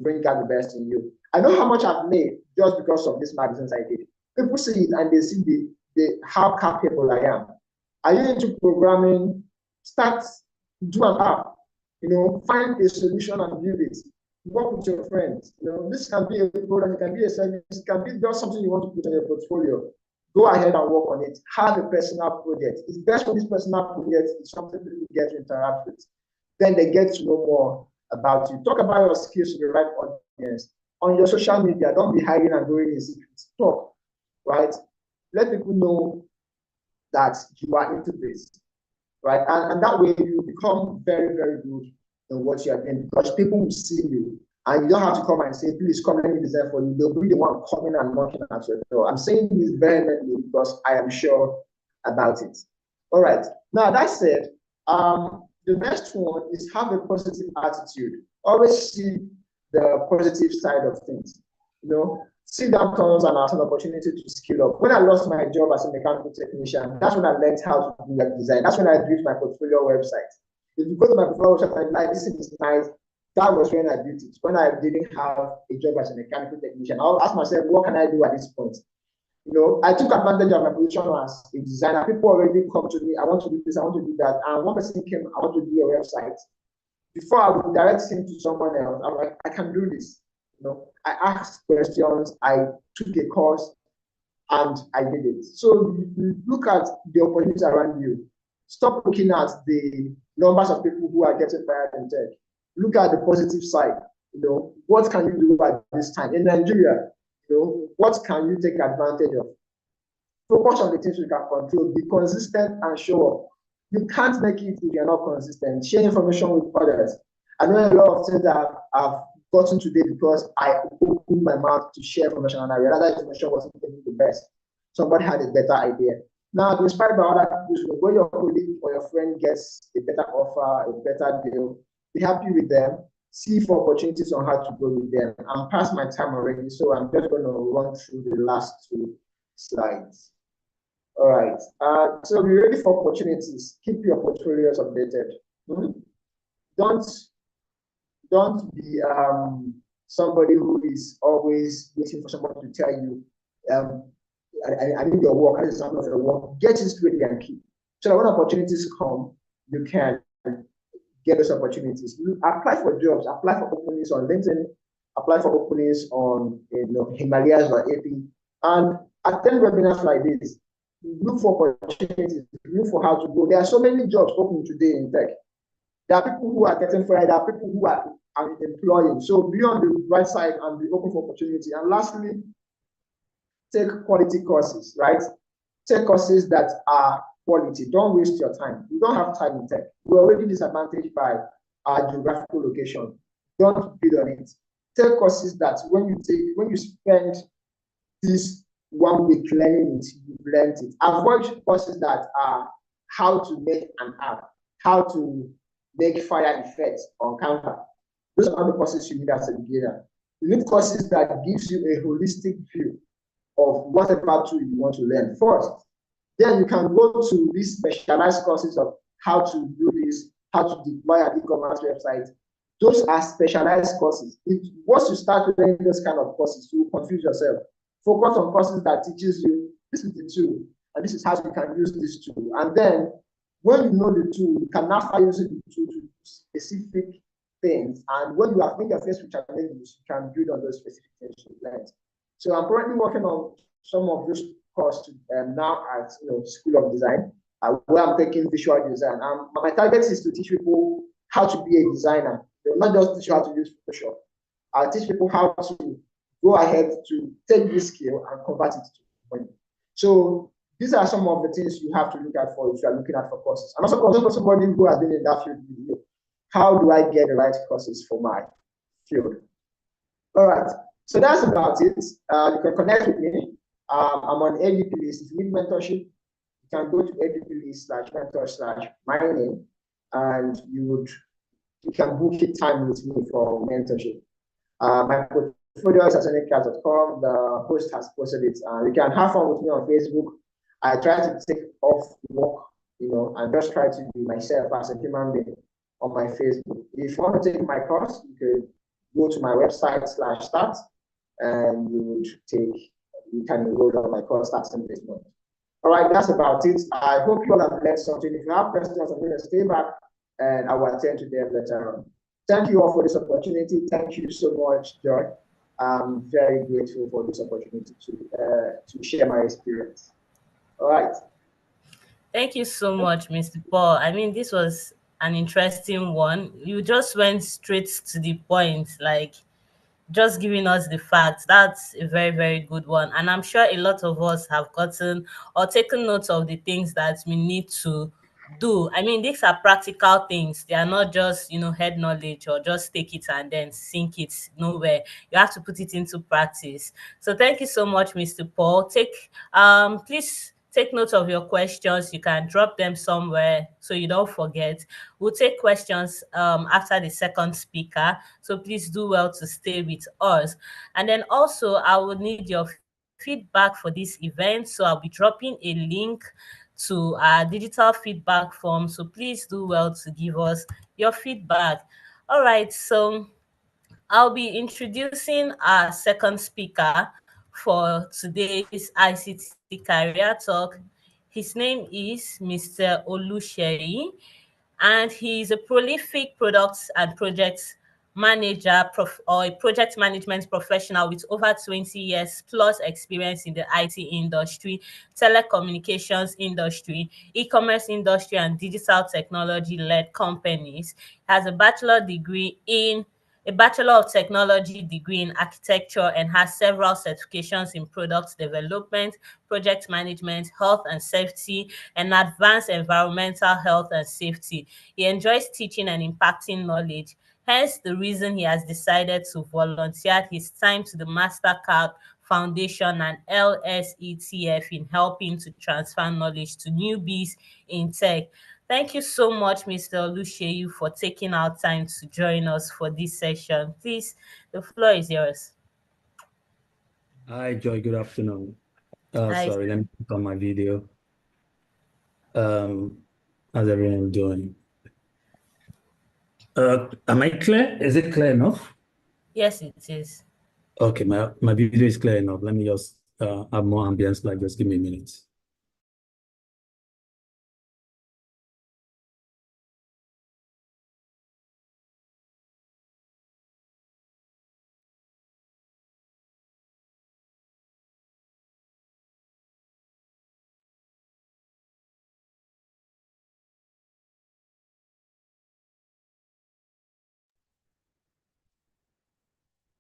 bring out the best in you. I know how much I've made just because of these magazines I did. People see it and they see how capable I am. Are you into programming? Start, do an app, find a solution and build it. Work with your friends. This can be a product, it can be a service, it can be just something you want to put on your portfolio. Go ahead and work on it. Have a personal project. It's best for this personal project is something people get to interact with. Then they get to know more about you. Talk about your skills to the right audience. On your social media, don't be hiding and doing in secret. Talk, right? Let people know that you are into this, right? And that way you become very, very good in what you are doing, because people will see you and you don't have to come and say, please come, let me design for you. They'll be the one coming and knocking at your door. I'm saying this vehemently because I am sure about it. All right. Now, that said, the next one is have a positive attitude. Always see the positive side of things. See downturns and as an opportunity to skill up. When I lost my job as a mechanical technician, that's when I learned how to do web design. That's when I built my portfolio website. If you go to my profile website and like this is nice, that was when I did it. When I didn't have a job as a mechanical technician, I'll ask myself, what can I do at this point? I took advantage of my position as a designer. People already come to me, I want to do this, I want to do that. And one person came, I want to do your website. Before I would direct him to someone else, I'm like, I can do this. I asked questions, I took a course, and I did it. So look at the opportunities around you. Stop looking at the numbers of people who are getting fired in tech. Look at the positive side. What can you do at this time in Nigeria? What can you take advantage of? Focus on the things you can control. Be consistent and show up. You can't make it if you're not consistent. Share information with others. I know a lot of things that I've gotten today because I opened my mouth to share information and I realized that information wasn't even the best. Somebody had a better idea. Now, inspired by other people, when your colleague or your friend gets a better offer, a better deal, be happy with them, see for opportunities on how to go with them. I'm past my time already, so I'm just going to run through the last two slides. All right. So be ready for opportunities. Keep your portfolios updated. Don't be somebody who is always waiting for somebody to tell you, I need your work. I need something of your work. Get it ready and keep. So that when opportunities come, you can get those opportunities. You apply for jobs. Apply for openings on LinkedIn. Apply for openings on Himalayas or AP, and attend webinars like this. Look for opportunities. Look for how to go. There are so many jobs open today in tech. There are people who are getting fired. There are people who are employing. So be on the right side and be open for opportunity. And lastly, take quality courses, right? Take courses that are quality. Don't waste your time. You don't have time in tech. We're already disadvantaged by our geographical location. Don't bid on it. Take courses that when you spend this 1 week learning it, you've learned it. Avoid courses that are how to make an app, how to make fire effects on Canva. Those are not the courses you need as a beginner. You need courses that gives you a holistic view of whatever tool you want to learn first. Then you can go to these specialized courses of how to do this, how to deploy an e-commerce website. Those are specialized courses. Once you start learning those kind of courses, you will confuse yourself. Focus on courses that teaches you, this is the tool, and this is how you can use this tool. And then when you know the tool, you can now start using the tool to do specific things. And when you have made your first challenges, you can build on those specific things you learned. So I'm currently working on some of those courses now at School of Design, where I'm taking visual design. My target is to teach people how to be a designer. Not just teach you how to use Photoshop. I'll teach people how to go ahead to take this skill and convert it to money. So these are some of the things you have to look at for if you are looking at for courses. And also for somebody who has been in that field with you, how do I get the right courses for my field? All right. So that's about it. You can connect with me. I'm on ADP list. If you need mentorship, you can go to ADP/mentor/my name, and you can book a time with me for mentorship. My portfolio is at sonicast.com. The host has posted it. You can have fun with me on Facebook. I try to take off work, and just try to be myself as a human being on my Facebook. If you want to take my course, you can go to my website /start, and you can enroll on my course starting this month. All right, that's about it. I hope you all have learned something. If you have questions, I'm going to stay back and I will attend to them later on. Thank you all for this opportunity. Thank you so much, Joy. I'm very grateful for this opportunity to share my experience. All right. Thank you so much, Mr. Paul. I mean, this was an interesting one. You just went straight to the point, like just giving us the facts. That's a very, very good one. And I'm sure a lot of us have gotten or taken note of the things that we need to do. I mean, these are practical things. They are not just, head knowledge or just take it and then sink it nowhere. You have to put it into practice. So thank you so much, Mr. Paul. Please take note of your questions. You can drop them somewhere so you don't forget. We'll take questions after the second speaker. So please do well to stay with us. And then also, I will need your feedback for this event. So I'll be dropping a link to our digital feedback form. So please do well to give us your feedback. All right, so I'll be introducing our second speaker for today's ICT Career Talk. His name is Mr. Oluseyi, and he is a prolific products and projects manager or a project management professional with over 20 years plus experience in the IT industry, telecommunications industry, e-commerce industry, and digital technology led companies. He has a Bachelor of Technology degree in architecture and has several certifications in product development, project management, health and safety, and advanced environmental health and safety. He enjoys teaching and impacting knowledge. Hence the reason he has decided to volunteer his time to the Mastercard Foundation and LSETF in helping to transfer knowledge to newbies in tech. Thank you so much, Mr. Oluseyi, for taking our time to join us for this session. Please, the floor is yours. Hi, Joy. Good afternoon. Hi. Sorry, let me put on my video. How's everyone doing? Am I clear? Is it clear enough? Yes, it is. Okay, my video is clear enough. Let me just have more ambience, like just give me a minute.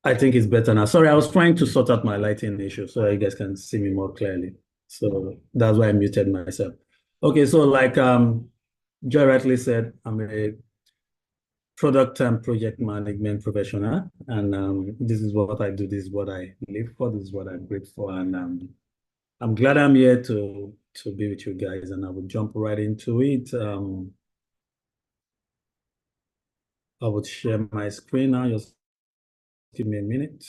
I think it's better now. Sorry, I was trying to sort out my lighting issue so you guys can see me more clearly. So that's why I muted myself. Okay, so like Joy rightly said, I'm a product and project management professional, and this is what I do. This is what I live for. This is what I breathe for, and I'm glad I'm here to be with you guys, and I will jump right into it. I would share my screen now. Just give me a minute.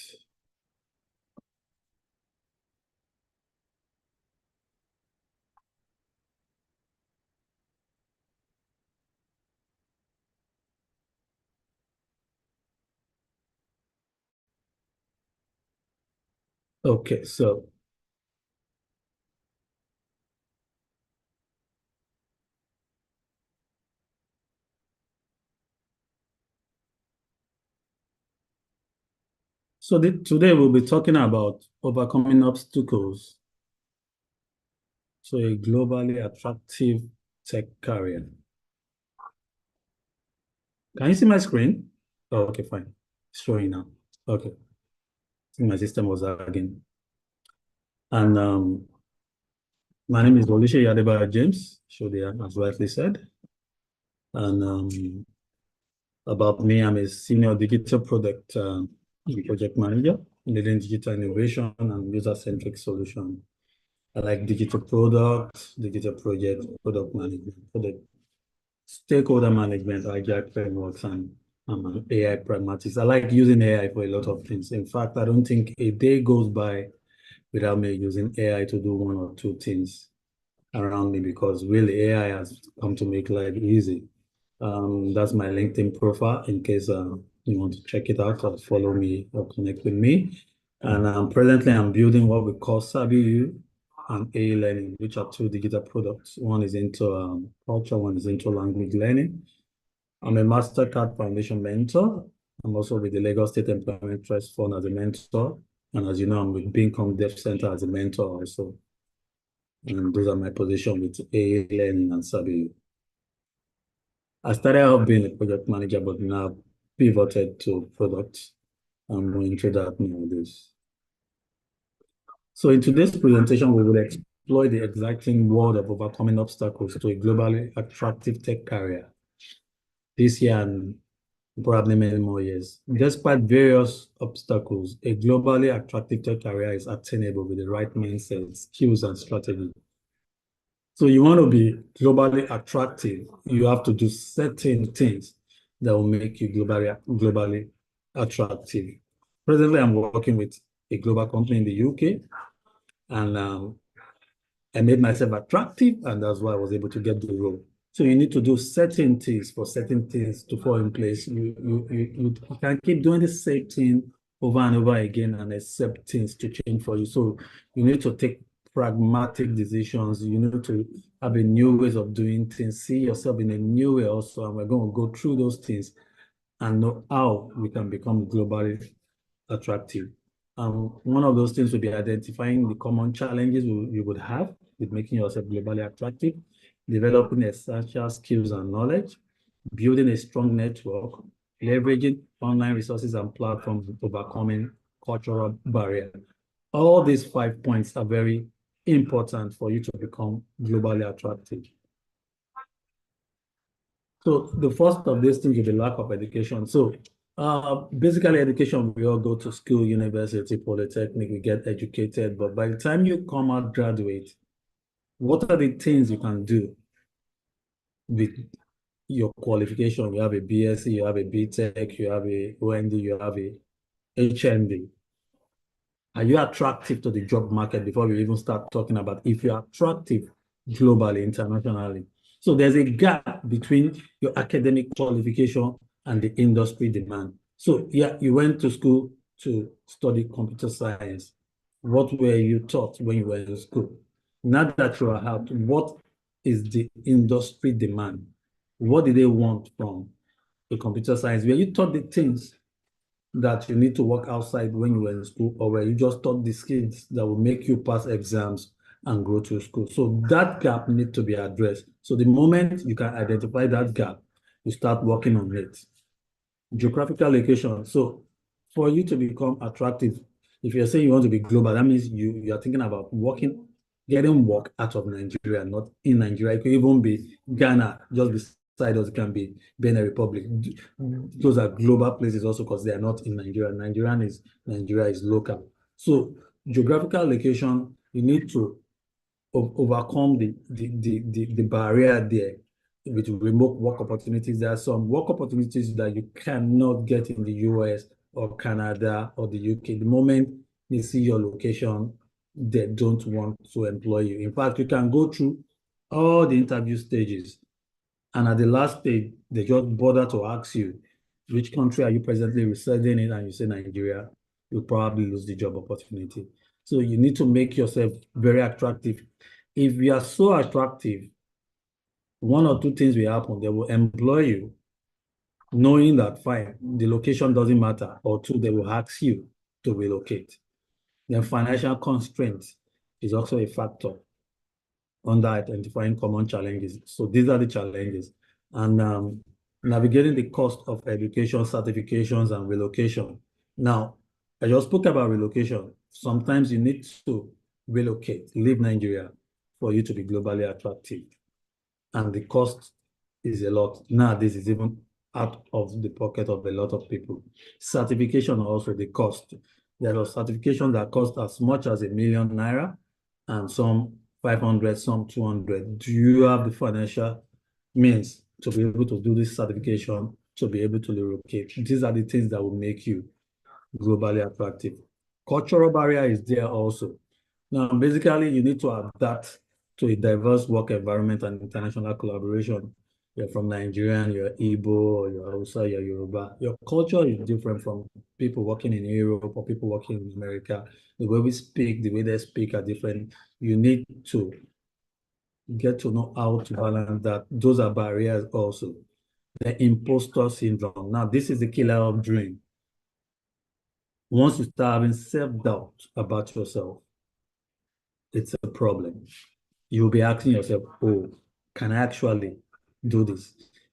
Okay, so today we'll be talking about overcoming obstacles to a globally attractive tech career. Can you see my screen? Oh, okay, fine. It's showing now. Okay. I think my system was lagging. And my name is Oluseyi Adebayo James, Shodia, as rightly said. And about me, I'm a senior digital product project manager, leading digital innovation and user-centric solution. I like digital products, digital project, product management, product stakeholder management, agile frameworks, and AI pragmatics. I like using AI for a lot of things. In fact, I don't think a day goes by without me using AI to do one or two things around me, because really AI has come to make life easy. That's my LinkedIn profile in case you want to check it out or follow me or connect with me. And presently I'm building what we call SabiU and AI Learning, which are two digital products. One is into culture, one is into language learning. I'm a Mastercard Foundation mentor. I'm also with the Lagos State Employment Trust Fund as a mentor. And as you know, I'm with Bincom Dev Center as a mentor also. And those are my positions with AI Learning and SabiU. I started out being a project manager, but now pivoted to product. I'm going into that nowadays. So in today's presentation, we will explore the exciting world of overcoming obstacles to a globally attractive tech career this year and probably many more years. Despite various obstacles, a globally attractive tech career is attainable with the right mindset, skills, and strategy. So you want to be globally attractive, you have to do certain things that will make you globally attractive. Presently, I'm working with a global company in the UK, and I made myself attractive, and that's why I was able to get the role. So you need to do certain things for certain things to fall in place. You can keep doing the same thing over and over again and accept things to change for you. So you need to take pragmatic decisions. You need to have a new ways of doing things, see yourself in a new way also, and we're going to go through those things and know how we can become globally attractive. One of those things would be identifying the common challenges you would have with making yourself globally attractive, developing essential skills and knowledge, building a strong network, leveraging online resources and platforms, overcoming cultural barriers. All these 5 points are very important for you to become globally attractive. So the first of these things is the lack of education. So basically education, we all go to school, university, polytechnic, we get educated, but by the time you come out, graduate, what are the things you can do with your qualification? You have a BSc, you have a BTech, you have a OND, you have a HND. Are you attractive to the job market before we even start talking about if you're attractive globally, internationally? So there's a gap between your academic qualification and the industry demand. So yeah, you went to school to study computer science. What were you taught when you were in school? Now that you are out, what is the industry demand? What do they want from a computer science? Were you taught the things that you need to work outside when you were in school, or were you just taught the skills that will make you pass exams and go to school? So that gap needs to be addressed. So the moment you can identify that gap, you start working on it. Geographical location. So for you to become attractive, if you're saying you want to be global, that means you are thinking about working, getting work out of Nigeria, not in Nigeria. It could even be Ghana, just beside us, it can be Benin Republic. Those are global places also because they are not in Nigeria. Nigeria is local. So geographical location, you need to overcome the barrier there with remote work opportunities. There are some work opportunities that you cannot get in the US or Canada or the UK. The moment they see your location, they don't want to employ you. In fact, you can go through all the interview stages, and at the last stage, they just bother to ask you, which country are you presently residing in? And you say Nigeria, you'll probably lose the job opportunity. So you need to make yourself very attractive. If you are so attractive, one or two things will happen. They will employ you, knowing that, fine, the location doesn't matter. Or two, they will ask you to relocate. Then financial constraints is also a factor under identifying common challenges. So these are the challenges. And navigating the cost of education, certifications, and relocation. Now, I just spoke about relocation. Sometimes you need to relocate, leave Nigeria for you to be globally attractive. And the cost is a lot. Now, this is even out of the pocket of a lot of people. Certification also, the cost. There are certifications that cost as much as ₦1 million, and some 500, some 200. Do you have the financial means to be able to do this certification, to be able to relocate? These are the things that will make you globally attractive. Cultural barrier is there also. Now, basically, you need to adapt to a diverse work environment and international collaboration. You're from Nigeria, you're Igbo, or you're Hausa, you're Yoruba. Your culture is different from people working in Europe or people working in America. The way we speak, the way they speak are different. You need to get to know how to balance that. Those are barriers also. The imposter syndrome. Now, this is the killer of dream. Once you start having self-doubt about yourself, it's a problem. You'll be asking yourself, oh, can I actually do this?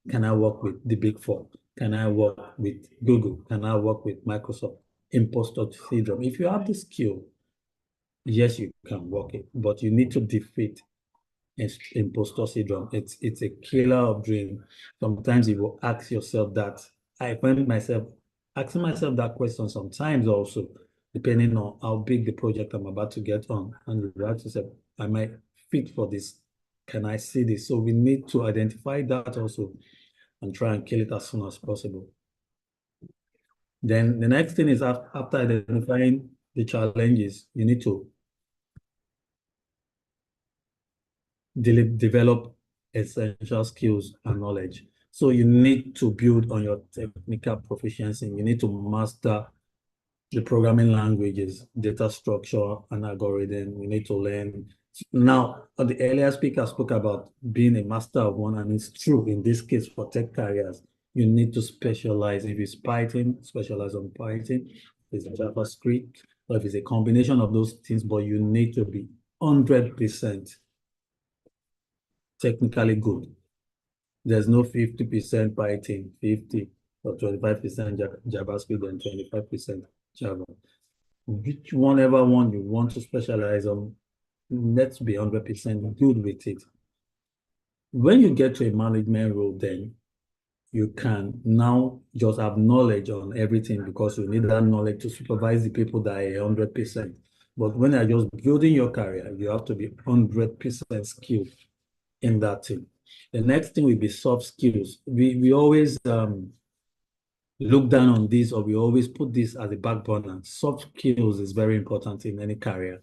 Can I work with the big four? Can I work with Google? Can I work with Microsoft? Imposter syndrome. If you have the skill, yes, you can work it, but you need to defeat imposter syndrome. It's a killer of dream. Sometimes you will ask yourself that. I find myself asking myself that question sometimes also, depending on how big the project I'm about to get on. And you ask yourself, am I fit for this? Can I see this? So we need to identify that also and try and kill it as soon as possible. Then the next thing is after identifying the challenges, you need to develop essential skills and knowledge. So you need to build on your technical proficiency. You need to master the programming languages, data structure, and algorithm. You need to learn. Now, the earlier speaker spoke about being a master of one, and it's true in this case for tech careers. You need to specialize. If it's Python, specialize on Python. If it's JavaScript, or if it's a combination of those things, but you need to be 100% technically good. There's no 50% Python, 50 or 25% JavaScript, and 25% Java. Whichever one you want to specialize on, let's be 100% good with it. When you get to a management role, then you can now just have knowledge on everything because you need that knowledge to supervise the people that are 100%. But when you're just building your career, you have to be 100% skilled in that thing. The next thing will be soft skills. We always look down on this, or we always put this as a back burner. Soft skills is very important in any career,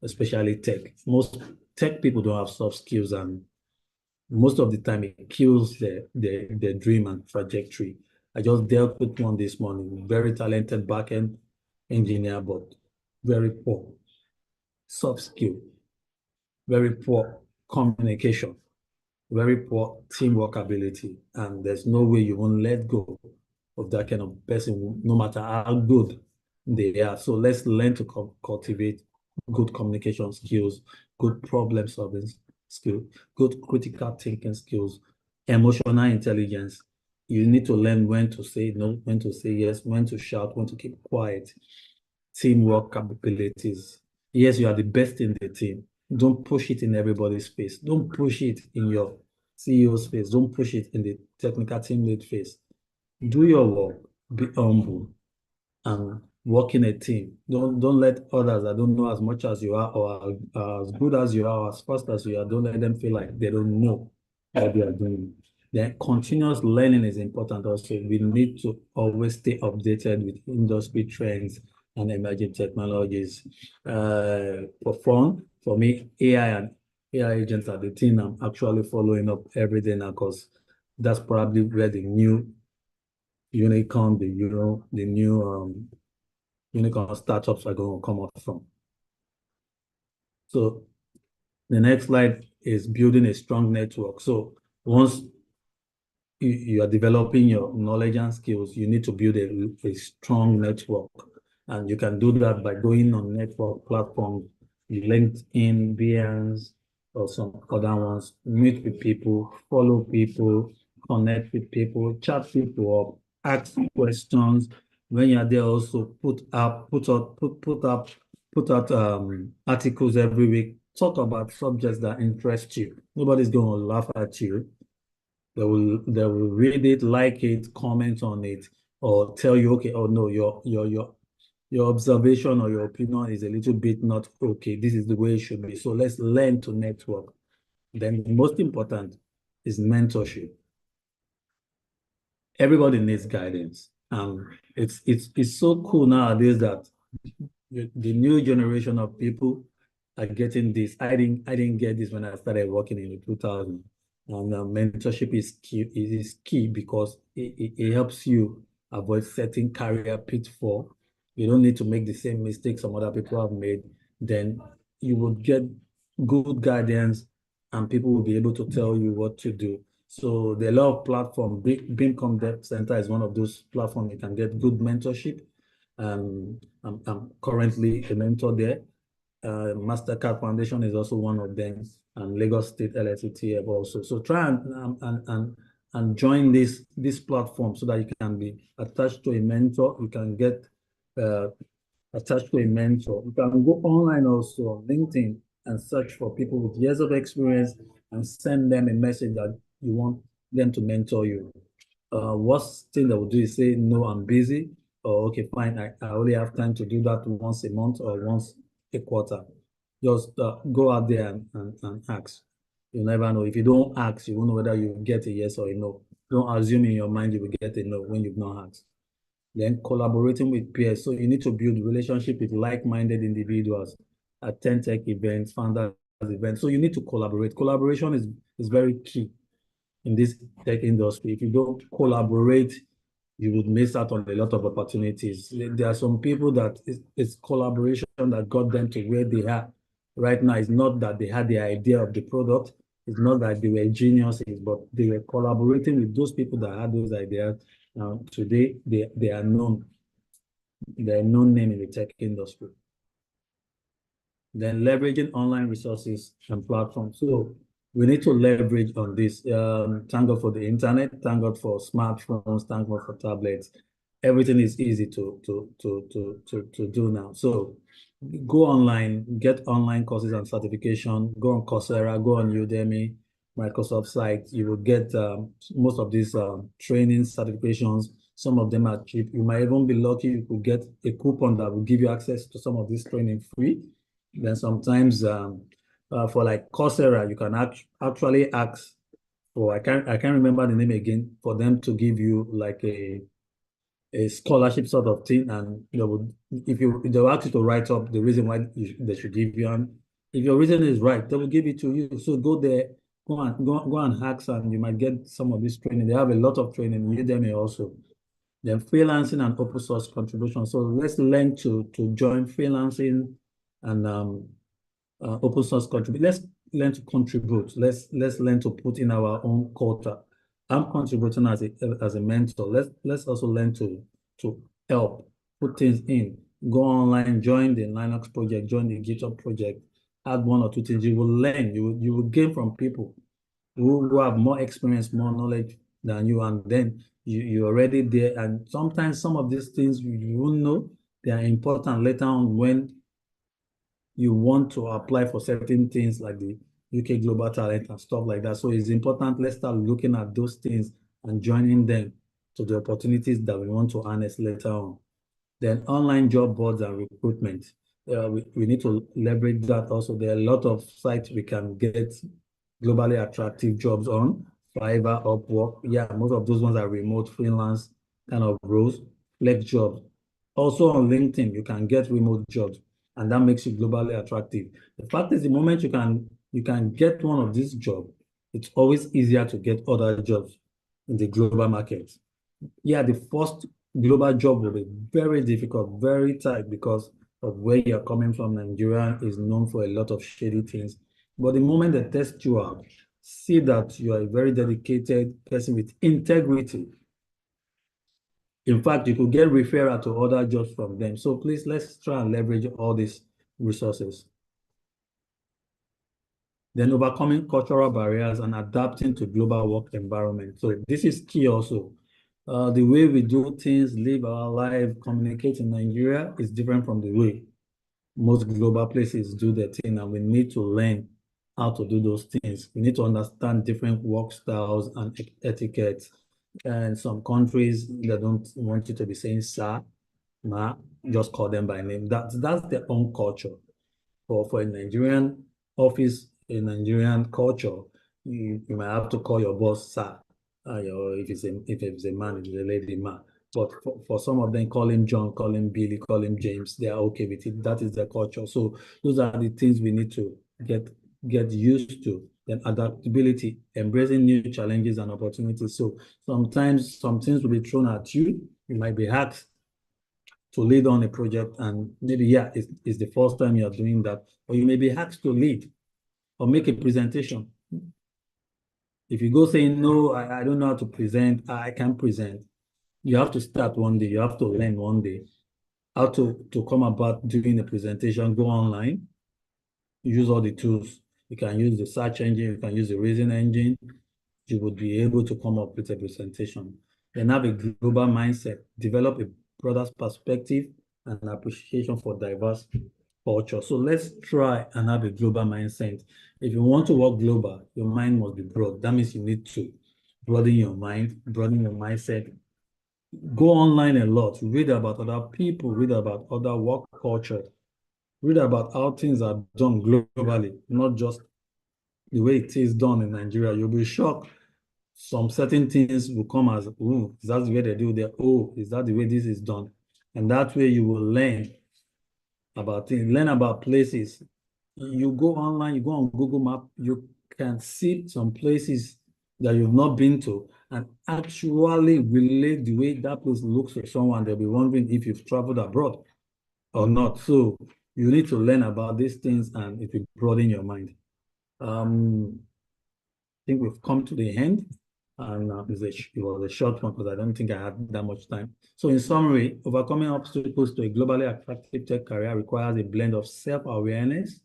especially tech. Most tech people don't have soft skills, and most of the time it kills their dream and trajectory. I just dealt with one this morning, very talented backend engineer, but very poor soft skill, very poor communication, very poor teamwork ability, and there's no way you won't let go of that kind of person, no matter how good they are. So let's learn to cultivate good communication skills, good problem solving skills, good critical thinking skills, emotional intelligence. You need to learn when to say no, when to say yes, when to shout, when to keep quiet. Teamwork capabilities. Yes, you are the best in the team. Don't push it in everybody's face. Don't push it in your CEO's face. Don't push it in the technical team lead face. Do your work, be humble, and work in a team. Don't let others that don't know as much as you are, or are as good as you are, or as fast as you are, don't let them feel like they don't know what they are doing. Then continuous learning is important also. We need to always stay updated with industry trends and emerging technologies. For me, AI and AI agents are the thing I'm actually following up every day now, because that's probably where the new unicorn, the new unicorn startups are going to come up from. So the next slide is building a strong network. So once you are developing your knowledge and skills, you need to build a strong network. And you can do that by going on network platforms, LinkedIn, Behance, or some other ones. Meet with people, follow people, connect with people, chat people up, ask questions. When you're there, also put out articles every week. Talk about subjects that interest you. Nobody's going to laugh at you. They will read it, like it, comment on it, or tell you, okay, oh no, your observation or your opinion is a little bit not okay. This is the way it should be. So let's learn to network. Then the most important is mentorship. Everybody needs guidance. It's so cool nowadays that the new generation of people are getting this. I didn't get this when I started working in the 2000s. And mentorship is key because it helps you avoid certain career pitfall. You don't need to make the same mistakes some other people have made. Then you will get good guidance, and people will be able to tell you what to do. So the law of platform, Bincom Dev Center is one of those platforms you can get good mentorship. I'm currently a mentor there. Mastercard Foundation is also one of them, and Lagos State LSETF also. So try and join this platform so that you can be attached to a mentor. You can get attached to a mentor. You can go online also on LinkedIn and search for people with years of experience and send them a message that you want them to mentor you. Worst thing they will do is say, no, I'm busy, or okay, fine, I only have time to do that once a month or once a quarter. Just go out there and ask. You never know. If you don't ask, you won't know whether you get a yes or a no. Don't assume in your mind you will get a no when you've not asked. Then collaborating with peers. So you need to build relationship with like-minded individuals, attend tech events, founder events. So you need to collaborate. Collaboration is very key in this tech industry. If you don't collaborate, you would miss out on a lot of opportunities. There are some people that it's collaboration that got them to where they are right now. It's not that they had the idea of the product. It's not that they were geniuses, but they were collaborating with those people that had those ideas. Today, they are known. They're a known name in the tech industry. Then leveraging online resources and platforms. So we need to leverage on this. Thank God for the internet. Thank God for smartphones. Thank God for tablets. Everything is easy to do now. So go online, get online courses and certification. Go on Coursera, go on Udemy, Microsoft site. You will get most of these training certifications. Some of them are cheap. You might even be lucky you could get a coupon that will give you access to some of this training free. Then sometimes for like Coursera, you can actually ask for, I can't remember the name again, for them to give you like a scholarship sort of thing, and they'll ask you to write up the reason why they should give you, and if your reason is right, they will give it to you. So go there, go and ask, and you might get some of this training. They have a lot of training, Udemy also. Then freelancing and open source contribution. So let's learn to join freelancing and open source contribute. Let's learn to contribute. Let's learn to put in our own quota. I'm contributing as a mentor. Let's also learn to help put things in. Go online, join the Linux project, join the GitHub project, add one or two things. You will learn. You will gain from people who have more experience, more knowledge than you, and then you're already there. And sometimes some of these things you won't know they are important later on when you want to apply for certain things like the UK Global Talent and stuff like that. So it's important, let's start looking at those things and joining them to the opportunities that we want to harness later on. Then online job boards and recruitment. We need to leverage that also. There are a lot of sites we can get globally attractive jobs on. Fiverr, Upwork. Yeah, most of those ones are remote freelance kind of roles, flex jobs. Also on LinkedIn, you can get remote jobs, and that makes you globally attractive. The fact is, the moment you can get one of these jobs, it's always easier to get other jobs in the global market. Yeah, the first global job will be very difficult, very tight because of where you're coming from. Nigeria is known for a lot of shady things. But the moment they test you out, see that you are a very dedicated person with integrity. In fact, you could get referral to other jobs from them. So please, let's try and leverage all these resources. Then overcoming cultural barriers and adapting to global work environment. So this is key also. The way we do things, live our life, communicate in Nigeria is different from the way most global places do their thing, and we need to learn how to do those things. We need to understand different work styles and etiquettes. And some countries, they don't want you to be saying sir, ma, just call them by name. That's their own culture. For a Nigerian office, a Nigerian culture, you might have to call your boss sir, or if it's a man, if it's a lady, ma. But for some of them, call him John, call him Billy, call him James. They are okay with it. That is their culture. So those are the things we need to get used to. Then adaptability, embracing new challenges and opportunities. So sometimes some things will be thrown at you. You might be asked to lead on a project, and maybe, yeah, it's the first time you're doing that, or you may be asked to lead or make a presentation. If you go saying, no, I don't know how to present, I can't present, you have to start one day, you have to learn one day how to come about doing a presentation. Go online, use all the tools. You can use the search engine, you can use the reason engine. You would be able to come up with a presentation. Then have a global mindset, develop a broader perspective and appreciation for diverse culture. So let's try and have a global mindset. If you want to work global, your mind must be broad. That means you need to broaden your mind, broaden your mindset. Go online a lot, read about other people, read about other work culture, read about how things are done globally, not just the way it is done in Nigeria. You'll be shocked. Some certain things will come as, oh, is that the way they do that? Oh, is that the way this is done? And that way you will learn about things, learn about places You go online, you go on Google Map, you can see some places that you've not been to and actually relate the way that place looks to someone. They'll be wondering if you've traveled abroad or not. So you need to learn about these things and it will broaden your mind. I think we've come to the end, and it was a short one because I don't think I had that much time. So in summary, overcoming obstacles to a globally attractive tech career requires a blend of self-awareness,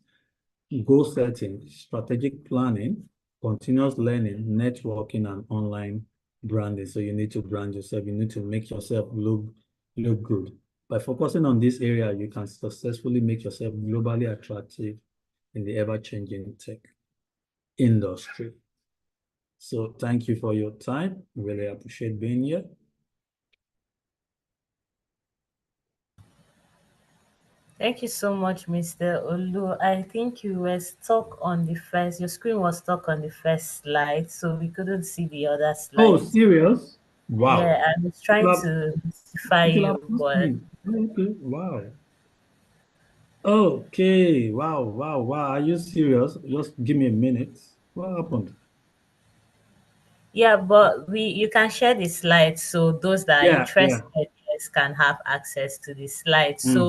goal setting, strategic planning, continuous learning, networking, and online branding. So you need to brand yourself. You need to make yourself look good. By focusing on this area, you can successfully make yourself globally attractive in the ever-changing tech industry. So thank you for your time. Really appreciate being here. Thank you so much, Mr. Olu. I think you were stuck on the first, your screen was stuck on the first slide, so we couldn't see the other Oh, slides. serious? Yeah, Wow. I was trying to notify It will you, have lost but me. Oh, okay. Wow. Okay. Wow. Wow. Wow. Are you serious? Just give me a minute. What happened? yeah, but we you can share the slides so those that are Yeah. interested, Yeah. yes, can have access to the slides. Mm. So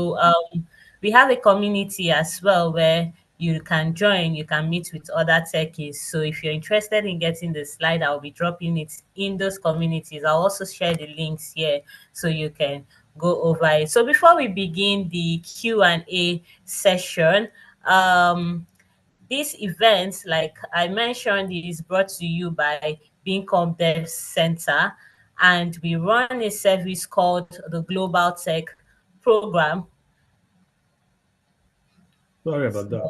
we have a community as well where you can join, you can meet with other techies. So if you're interested in getting the slide, I'll be dropping it in those communities. I'll also share the links here so you can go over it. So before we begin the Q&A session, this event, like I mentioned, is brought to you by Bincom Dev Center, and we run a service called the Global Tech Program. Sorry about that.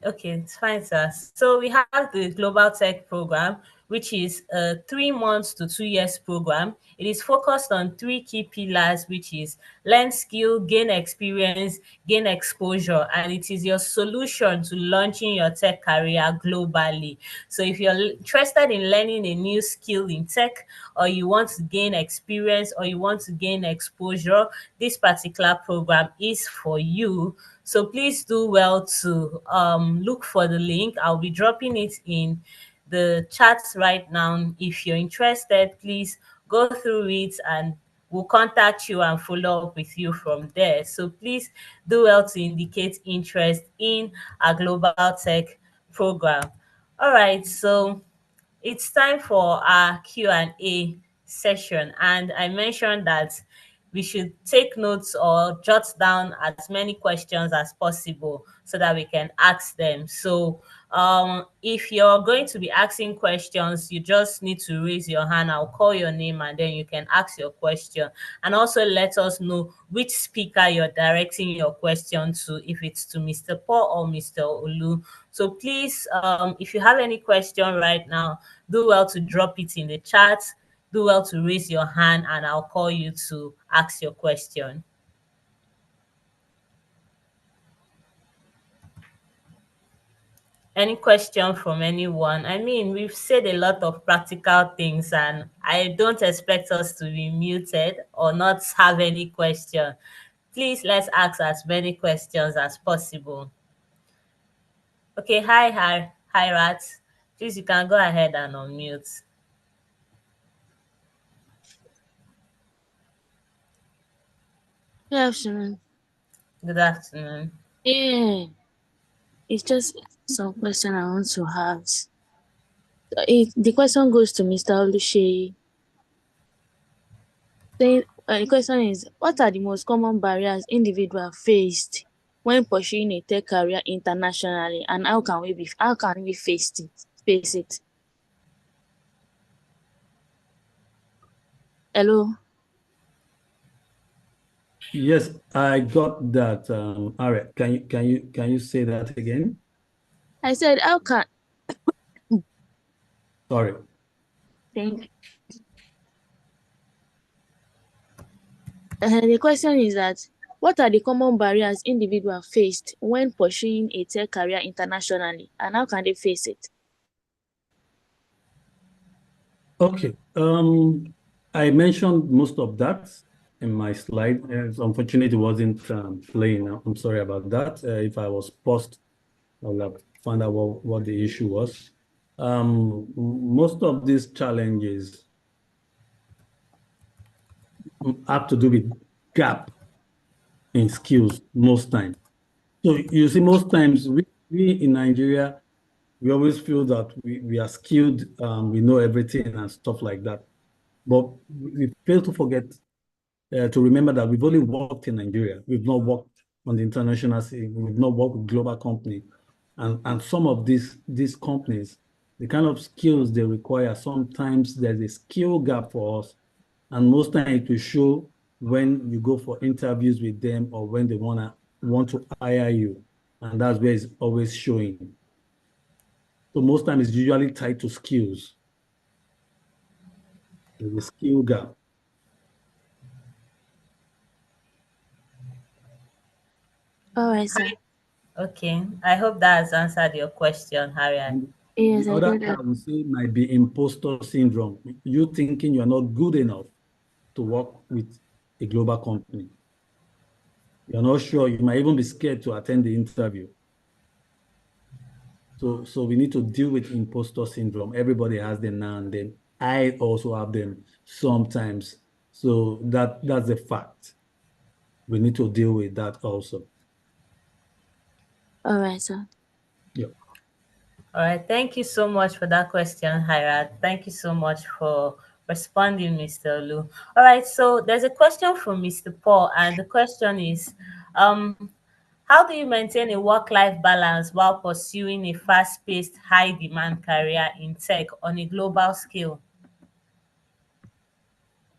So okay, it's fine, sir. So we have the Global Tech Program, which is a 3 months to 2 years program. It is focused on three key pillars, which is learn skill, gain experience, gain exposure, and it is your solution to launching your tech career globally. So if you're interested in learning a new skill in tech, or you want to gain experience, or you want to gain exposure, this particular program is for you. So please do well to look for the link. I'll be dropping it in the chat right now. If you're interested, please go through it and we'll contact you and follow up with you from there. So please do well to indicate interest in our Global Tech program. All right, so it's time for our Q&A session, and I mentioned that we should take notes or jot down as many questions as possible so that we can ask them. So if you're going to be asking questions, you just need to raise your hand. I'll call your name and then you can ask your question. And also let us know which speaker you're directing your question to, if it's to Mr. Paul or Mr. Olu. So please, if you have any question right now, do well to drop it in the chat. Do well to raise your hand and I'll call you to ask your question. Any question from anyone? I mean, we've said a lot of practical things and I don't expect us to be muted or not have any question. Please, let's ask as many questions as possible. Okay, hi, Rat. Please, you can go ahead and unmute. Good afternoon. Good afternoon. Yeah, it's just some question I want to ask. The question goes to Mr. Oluseyi. The question is, what are the most common barriers individuals faced when pursuing a tech career internationally, and how can we face it? Hello. Yes, I got that. All right. Can you say that again? I said, how can Sorry. think the question is that what are the common barriers individuals faced when pursuing a tech career internationally, and how can they face it? Okay. I mentioned most of that in my slide. Unfortunately, it wasn't playing. I'm sorry about that. If I was paused I'll have found out what the issue was. Most of these challenges have to do with gap in skills most times. So you see, most times we in Nigeria, we always feel that we are skilled, we know everything and stuff like that. But we fail to forget to remember that we've only worked in Nigeria. We've not worked on the international scene. We've not worked with global companies. And some of these companies, the kind of skills they require, sometimes there's a skill gap for us. And most times it will show when you go for interviews with them or when they want to hire you. And that's where it's always showing. So most times it's usually tied to skills. There's a skill gap. All right, sir. Okay, I hope that has answered your question, Harriet. And Yes, the I other get thing that. I would say might be imposter syndrome. You thinking you're not good enough to work with a global company. You're not sure. You might even be scared to attend the interview. So we need to deal with imposter syndrome. Everybody has them now and then. I also have them sometimes. So that's a fact. We need to deal with that also. All right, sir. Yeah. All right, thank you so much for that question, Hirat. Thank you so much for responding, Mr. Lu. All right, so there's a question from Mr. Paul, and the question is, how do you maintain a work-life balance while pursuing a fast-paced, high-demand career in tech on a global scale?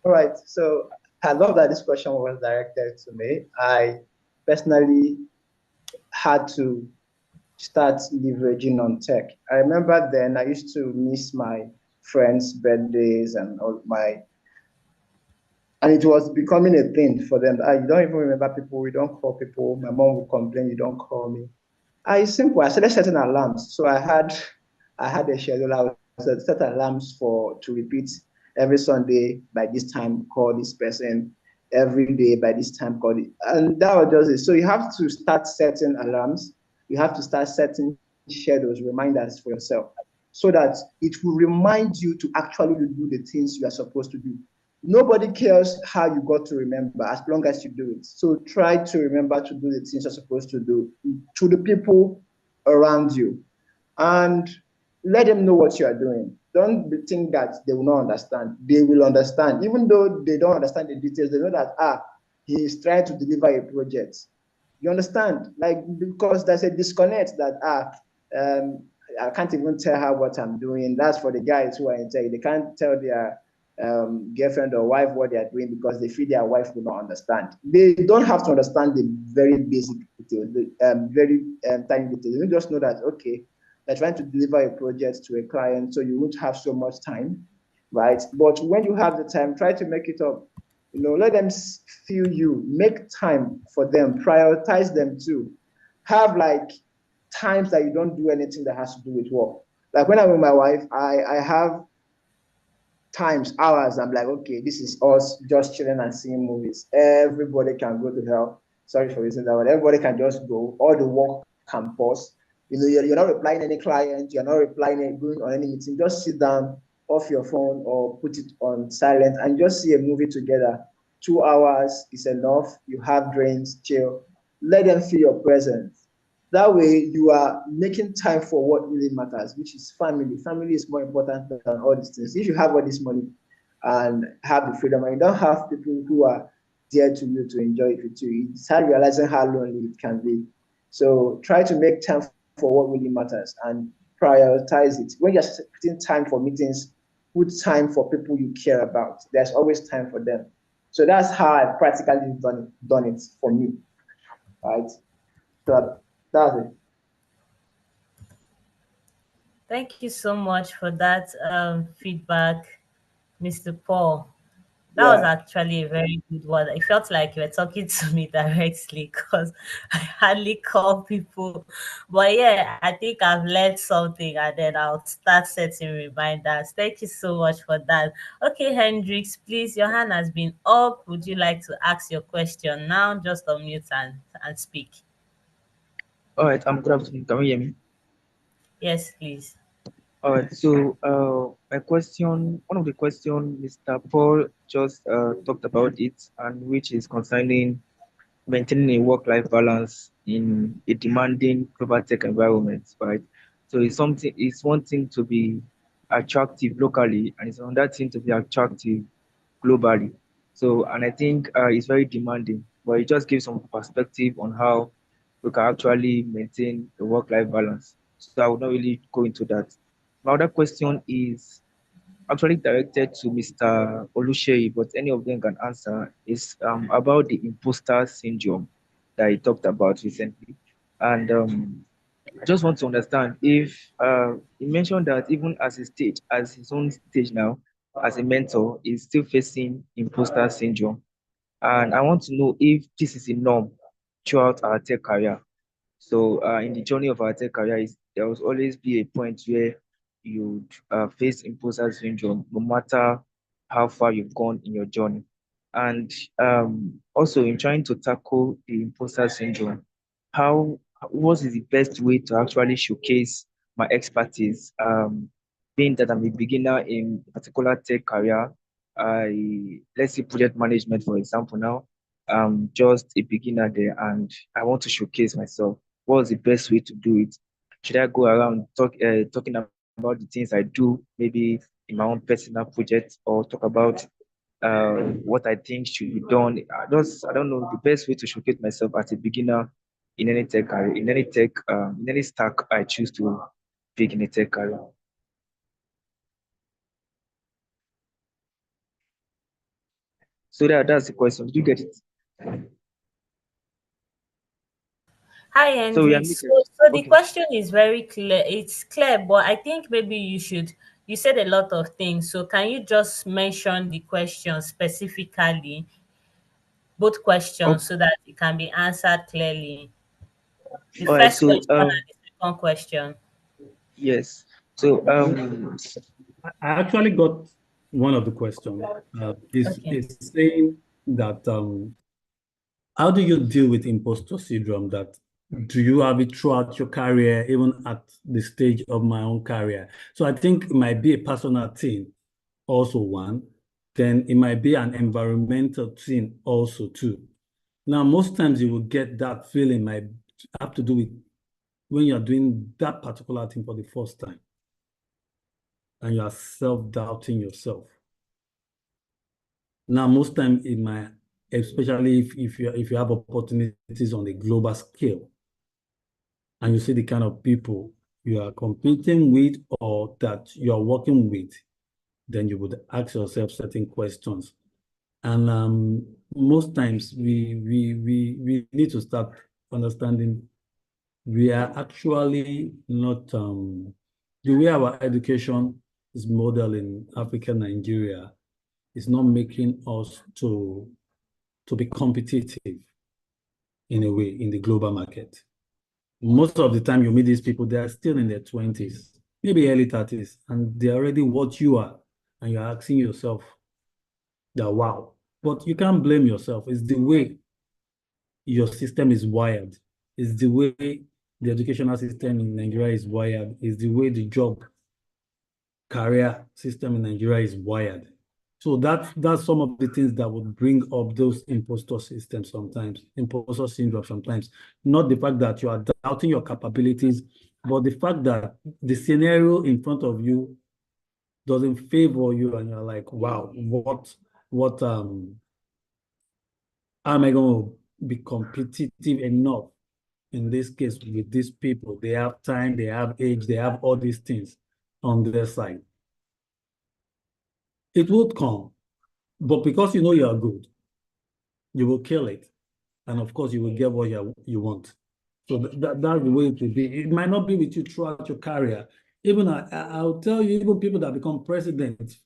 All right. So I love that this question was directed to me. I personally had to start leveraging on tech. I remember then I used to miss my friends' birthdays and all my, and it was becoming a thing for them. I don't even remember people. We don't call people. My mom would complain, "You don't call me." It's simple. I started setting alarms. So I had a schedule. I would set alarms to repeat every Sunday by this time, call this person. Every day by this time, call it. And that was just it. So you have to start setting alarms. You have to start setting schedules, reminders for yourself, so that it will remind you to actually do the things you are supposed to do. Nobody cares how you got to remember as long as you do it. So try to remember to do the things you're supposed to do to the people around you, and let them know what you are doing. Don't think that they will not understand. They will understand. Even though they don't understand the details, they know that he is trying to deliver a project. You understand? Like, because there's a disconnect that I can't even tell her what I'm doing. That's for the guys who are in tech. They can't tell their girlfriend or wife what they are doing because they feel their wife will not understand. They don't have to understand the very basic details, the very tiny details. You just know that, okay, they're trying to deliver a project to a client, so you won't have so much time, right? But when you have the time, try to make it up. Let them feel you. Make time for them. Prioritize them too. Have like times that you don't do anything that has to do with work. Like when I'm with my wife, I have times, hours, I'm like, okay, this is us just chilling and seeing movies. Everybody can go to hell. Sorry for using that word. Everybody can just go. All the work can pause. You're not replying any client. You're not replying going on any meeting. Just sit down off your phone or put it on silent and just see a movie together. 2 hours is enough. You have drinks, chill. Let them feel your presence. That way, you are making time for what really matters, which is family. Family is more important than all these things. If you have all this money and have the freedom, and you don't have people who are dear to you to enjoy it with you, you start realizing how lonely it can be. So try to make time for what really matters and prioritize it. When you're putting time for meetings, put time for people you care about. There's always time for them. So that's how I practically done it for me, right? So that's it. Thank you so much for that feedback, Mr. Paul. That was Yeah. actually a very good one. I felt like you were talking to me directly because I hardly call people. But yeah, I think I've learned something and then I'll start setting reminders. Thank you so much for that. Okay, Hendrix, please, your hand has been up. Would you like to ask your question now? Just unmute and speak. All right, good afternoon. Can you hear me? Yes, please. All right, so my question, one of the questions Mr. Paul just talked about it, and which is concerning maintaining a work-life balance in a demanding global tech environment, right? So it's one thing to be attractive locally, and it's another thing to be attractive globally. So, and I think it's very demanding, but it just gives some perspective on how we can actually maintain the work-life balance. So I will not really go into that. My other question is actually directed to Mr. Oluseyi, but any of them can answer, is about the imposter syndrome that he talked about recently. And I just want to understand if he mentioned that even as a stage, as his own stage now, as a mentor, is still facing imposter syndrome. And I want to know if this is a norm throughout our tech career. So in the journey of our tech career, there will always be a point where you face imposter syndrome, no matter how far you've gone in your journey. And also in trying to tackle the imposter syndrome, how what is the best way to actually showcase my expertise? Being that I'm a beginner in a particular tech career, let's say project management, for example, now I'm just a beginner there and I want to showcase myself. What's the best way to do it? Should I go around talking about the things I do, maybe in my own personal project, or talk about what I think should be done? I don't know the best way to showcase myself as a beginner in any tech career, in any stack I choose to pick in a tech career. So that's the question. Did you get it? Hi, So we are Hendrik. So, muted. so the Okay. question is very clear. It's clear, but I think maybe you said a lot of things. So, can you just mention the question specifically, both questions, Okay. so that it can be answered clearly? The All right. first So question and the second question. yes. So I actually got one of the questions. Okay. Is saying that how do you deal with imposter syndrome? That do you have it throughout your career, even at the stage of my own career? So I think it might be a personal thing, also one. Then it might be an environmental thing, also two. Now, most times you will get that feeling might have to do with when you're doing that particular thing for the first time and you are self-doubting yourself. Now, most time in my, especially if you have opportunities on a global scale and you see the kind of people you are competing with or that you are working with, then you would ask yourself certain questions. And most times we need to start understanding we are actually not the way our education is modeled in Africa, Nigeria, is not making us to be competitive in a way in the global market. Most of the time you meet these people, they are still in their 20s, maybe early 30s, and they're already what you are. And you're asking yourself, that wow. But you can't blame yourself. It's the way your system is wired. It's the way the educational system in Nigeria is wired. It's the way the job career system in Nigeria is wired. So that's some of the things that would bring up those imposter systems sometimes, imposter syndrome sometimes. Not the fact that you are doubting your capabilities, but the fact that the scenario in front of you doesn't favor you, and you're like, wow, what am I going to be competitive enough in this case with these people? They have time, they have age, they have all these things on their side. It would come, but because you know you are good, you will kill it. And of course, you will get what you want. So that's the way it will be. It might not be with you throughout your career. Even I'll tell you, even people that become president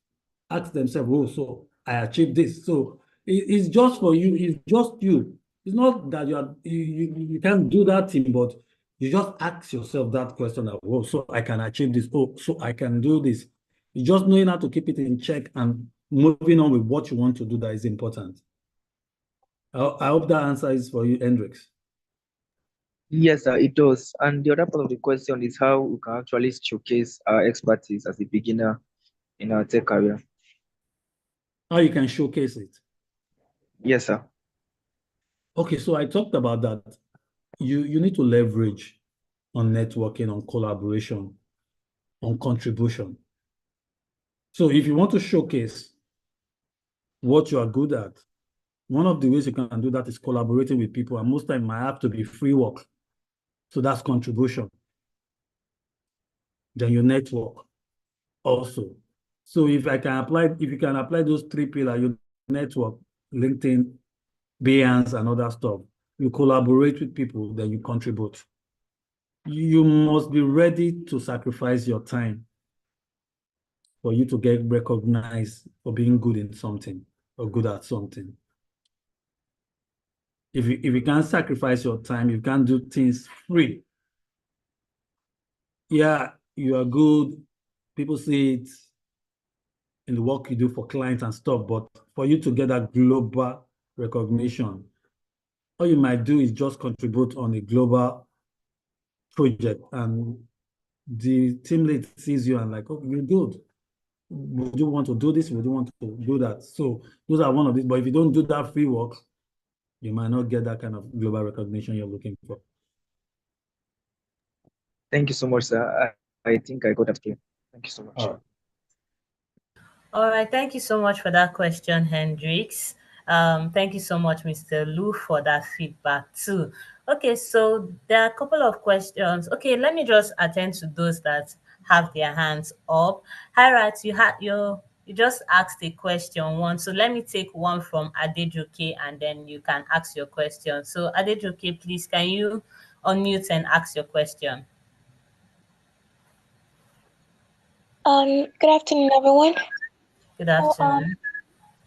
ask themselves, oh, so I achieved this. So it's just for you. It's just you. It's not that you can't do that thing, but you just ask yourself that question that, oh, so I can achieve this. Oh, so I can do this. You just knowing how to keep it in check and moving on with what you want to do that is important. I hope that answer is for you, Hendrix. Yes, it does. And the other part of the question is how we can actually showcase our expertise as a beginner in our tech career. How you can showcase it. Yes, sir. Okay, so I talked about that. You need to leverage on networking, on collaboration, on contribution. So if you want to showcase what you are good at, one of the ways you can do that is collaborating with people, and most time it might have to be free work. So that's contribution. Then you network also. So if you can apply those three pillars, you network, LinkedIn, Behance, and other stuff. You collaborate with people, then you contribute. You must be ready to sacrifice your time for you to get recognized for being good in something or good at something. If you can't sacrifice your time, you can't do things free. Yeah, you are good. People see it in the work you do for clients and stuff, but for you to get that global recognition, all you might do is just contribute on a global project, and the team lead sees you and like, oh, you're good. Would you want to do this? Would you want to do that? So those are one of these. But if you don't do that free work, you might not get that kind of global recognition you're looking for. Thank you so much, sir. I think I got that clear. Thank you so much. All right. All right, thank you so much for that question, Hendrix. Thank you so much, Mr. Lu, for that feedback too. Okay, so there are a couple of questions. Okay, let me just attend to those that have their hands up. Hirat, you just asked a question one, so let me take one from Adejoke and then you can ask your question. So Adejoke, please, can you unmute and ask your question? Good afternoon, everyone. Good So, afternoon.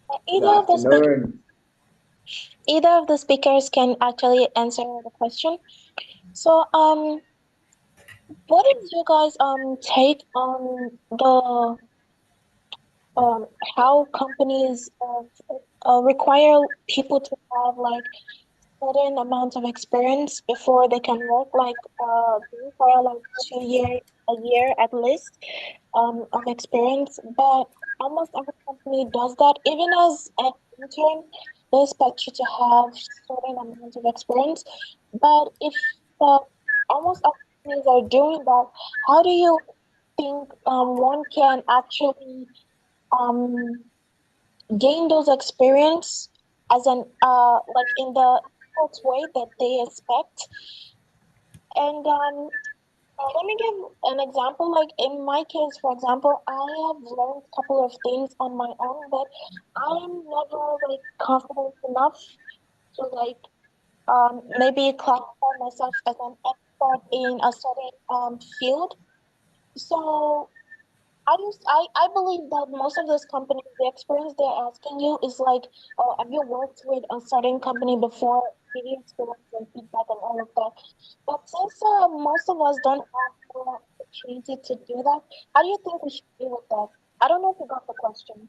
Good either of the afternoon. either of the speakers can actually answer the question. So, what is your guys' take on the how companies require people to have like certain amount of experience before they can work, like they require like 2 year a year at least of experience, but almost every company does that. Even as an intern, they expect you to have certain amount of experience. But if almost all companies are doing that, how do you think one can actually um gain those experience as an like in the sports way that they expect? And let me give an example. Like in my case, for example, I have learned a couple of things on my own, but I am never like confident enough to like maybe classify myself as an expert in a certain field. So I believe that most of those companies, the experience they're asking you is like, oh, have you worked with a certain company before? Give you experience and feedback and all of that. But since most of us don't have the opportunity to do that, how do you think we should deal with that? I don't know if you got the question.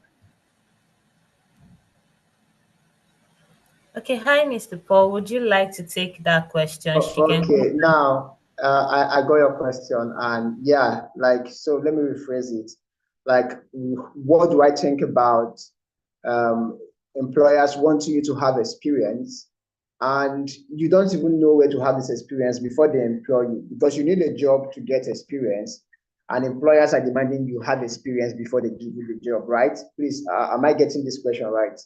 Okay, hi, Mr. Paul. Would you like to take that question? She can. Okay, now I got your question, and yeah, like, so let me rephrase it. Like, what do I think about um, employers wanting you to have experience, and you don't even know where to have this experience before they employ you, because you need a job to get experience, and employers are demanding you have experience before they give you the job, right? Please, am I getting this question right?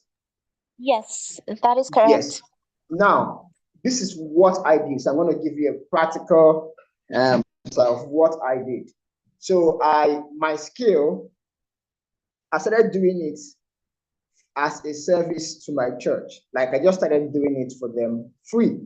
Yes, that is correct. Yes. Now, this is what I did. So I'm going to give you a practical of what I did. So my skill, I started doing it as a service to my church. Like I just started doing it for them free.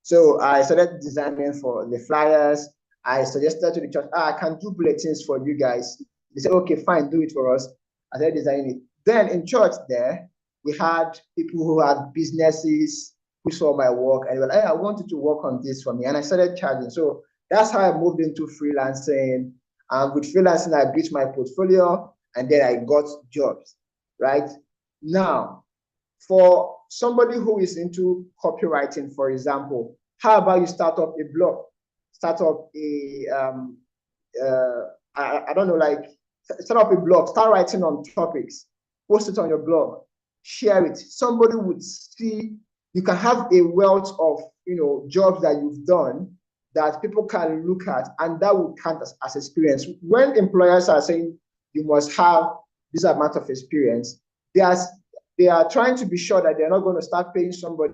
So I started designing for the flyers. I suggested to the church, I can do bulletins for you guys. They said, okay, fine, do it for us. I started designing it. Then in church there, we had people who had businesses who saw my work and they were like, hey, I wanted to work on this for me. And I started charging. So that's how I moved into freelancing. And with freelancing, I built my portfolio and then I got jobs, right? Now, for somebody who is into copywriting, for example, How about you start up a blog, start up a I don't know, like start up a blog, start writing on topics, post it on your blog, share it. Somebody would see, you can have a wealth of jobs that you've done that people can look at, and that will count as experience. When employers are saying you must have this amount of experience, they are trying to be sure that they're not going to start paying somebody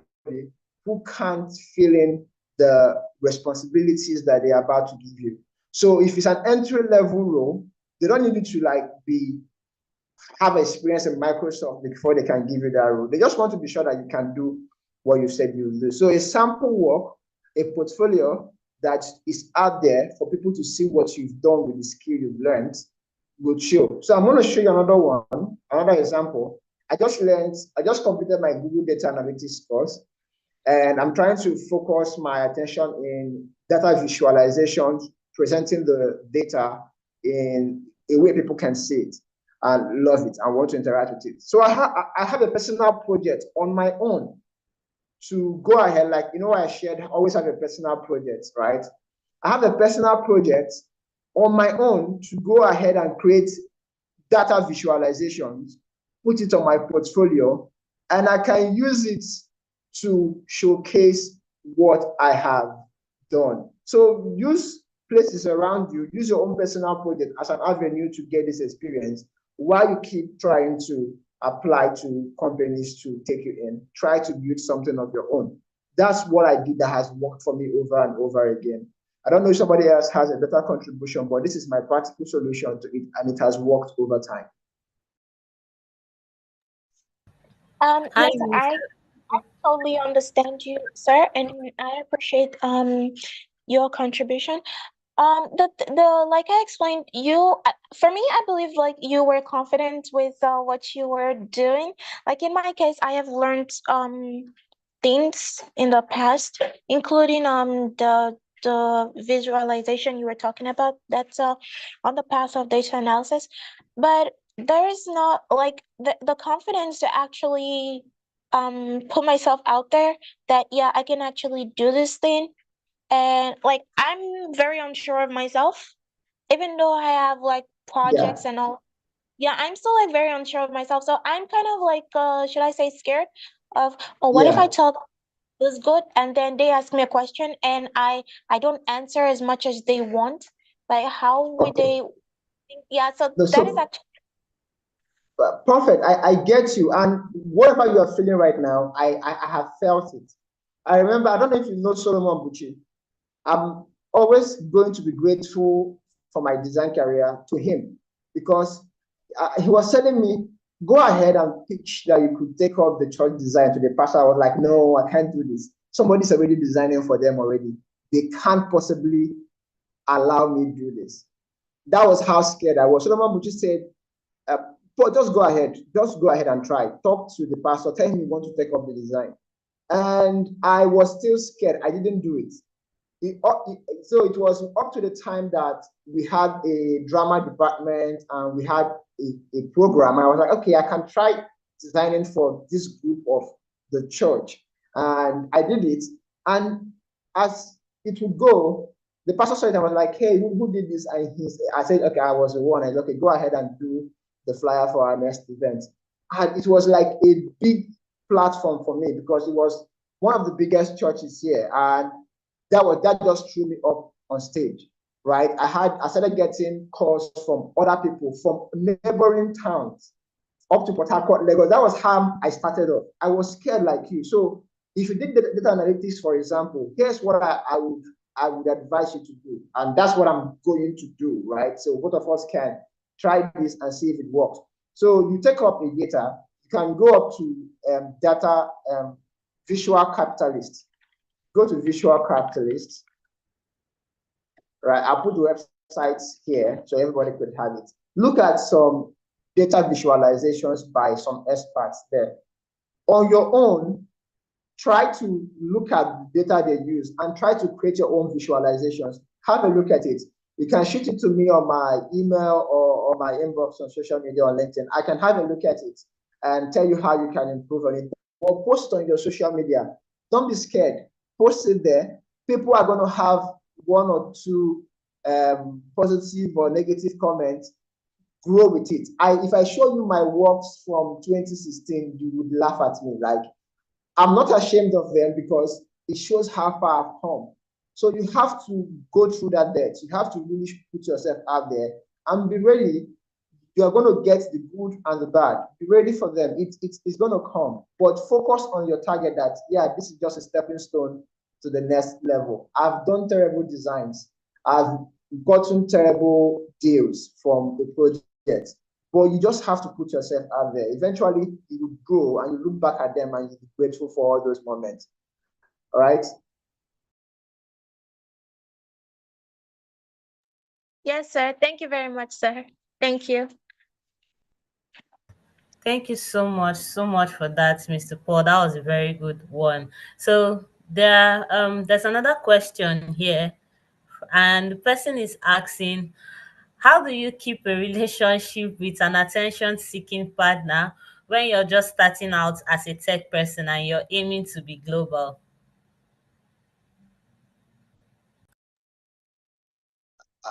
who can't fill in the responsibilities that they're about to give you. So if it's an entry level role, they don't need you to have experience in Microsoft before they can give you that role. They just want to be sure that you can do what you said you'll do. So a sample work, a portfolio that is out there for people to see what you've done with the skill you've learned will show. So I'm going to show you another one, another example. I just completed my Google Data Analytics course, and I'm trying to focus my attention in data visualizations, presenting the data in a way people can see it and love it and want to interact with it. So I have a personal project on my own to go ahead, like, I shared, I always have a personal project, right? I have a personal project on my own to go ahead and create data visualizations, put it on my portfolio, and I can use it to showcase what I have done. So use places around you, use your own personal project as an avenue to get this experience while you keep trying to apply to companies to take you in. Try to build something of your own. That's what I did that has worked for me over and over again. I don't know if somebody else has a better contribution, but this is my practical solution to it, and it has worked over time. Hi, Yes, I totally understand you, sir, and I appreciate your contribution. The like I explained, for me, I believe like you were confident with what you were doing. Like in my case, I have learned things in the past, including the visualization you were talking about. That's on the path of data analysis, but there is not like the confidence to actually put myself out there that yeah, I can actually do this thing. And like I'm very unsure of myself, even though I have like Yeah, projects and all. Yeah, I'm still like very unsure of myself. So I'm kind of like should I say scared of, oh, what if I yeah. talk this good and then they ask me a question and I don't answer as much as they want? Like how would Okay. they think? Yeah, so No, that is so actually perfect. I get you. And whatever you are feeling right now, I have felt it. I remember, I don't know if you know Solomon Bucci. I'm always going to be grateful for my design career to him because he was telling me, go ahead and pitch that you could take up the church design to the pastor. I was like, no, I can't do this. Somebody's already designing for them already. They can't possibly allow me to do this. That was how scared I was. Solomon Bucci said, uh, but just go ahead and try. Talk to the pastor, tell him you want to take up the design. And I was still scared. I didn't do it. So it was up to the time that we had a drama department and we had a program. I was like, okay, I can try designing for this group of the church. And I did it. And as it would go, the pastor said, I was like, hey, who did this? And I said, okay, I was the one. I said, okay, go ahead and do the flyer for our next event. And it was like a big platform for me because it was one of the biggest churches here. And that just threw me up on stage, right? I started getting calls from other people from neighboring towns up to Port Harcourt, Lagos. That was how I started off. I was scared like you. So if you did the data analytics, for example, here's what I would advise you to do, and that's what I'm going to do, right? So both of us can try this and see if it works. So you take up the data, you can go up to data visual capitalist. Go to visual capitalist, right? I'll put the websites here so everybody could have it. Look at some data visualizations by some experts there. On your own, try to look at the data they use and try to create your own visualizations. Have a look at it. You can shoot it to me on my email or my inbox on social media or LinkedIn. I can have a look at it and tell you how you can improve on it. Or post on your social media. Don't be scared. post it there, people are going to have one or two positive or negative comments. Grow with it. If I show you my works from 2016, you would laugh at me. Like, I'm not ashamed of them because it shows how far I've come. So you have to go through that depth. You have to really put yourself out there and be ready. You are going to get the good and the bad. Be ready for them. It's going to come. But focus on your target that, yeah, this is just a stepping stone to the next level. I've done terrible designs. I've gotten terrible deals from the project. But you just have to put yourself out there. Eventually, you will grow and you look back at them and you'll be grateful for all those moments. All right? Yes, sir. Thank you very much, sir. Thank you. Thank you so much for that, Mr. Paul. That was a very good one. So there's another question here, and the person is asking, how do you keep a relationship with an attention-seeking partner when you're just starting out as a tech person and you're aiming to be global?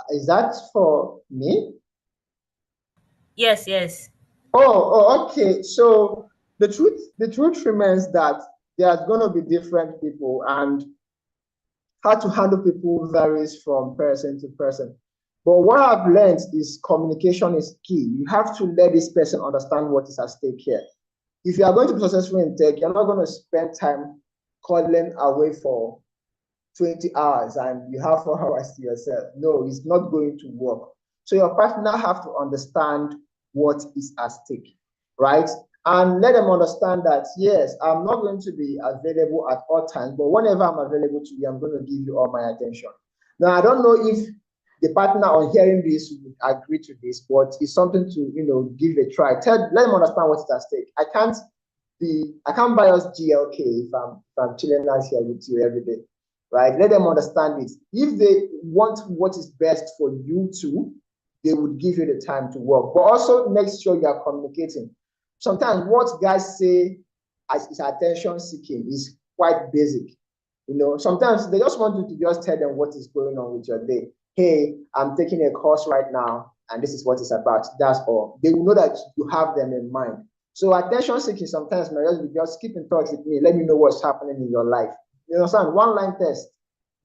Is that for me? Yes, yes. Okay. So the truth remains that there's going to be different people, and how to handle people varies from person to person. But what I've learned is communication is key. You have to let this person understand what is at stake here. If you are going to be successful in tech, you're not going to spend time calling away for 20 hours and you have 4 hours to yourself. No, it's not going to work. So your partner have to understand what is at stake, right? And let them understand that, yes, I'm not going to be available at all times, but whenever I'm available to you, I'm going to give you all my attention. Now, I don't know if the partner on hearing this would agree to this, but it's something to, give a try. Let them understand what is at stake. I can't buy us GLK if I'm chilling out here with you every day, right? Let them understand it. If they want what is best for you too, they would give you the time to work. But also make sure you are communicating. Sometimes what guys say as is attention seeking is quite basic. Sometimes they just want you to just tell them what is going on with your day. Hey, I'm taking a course right now, and this is what it's about. That's all. They will know that you have them in mind. So attention seeking sometimes may just keep in touch with me. Let me know what's happening in your life. You understand? One line test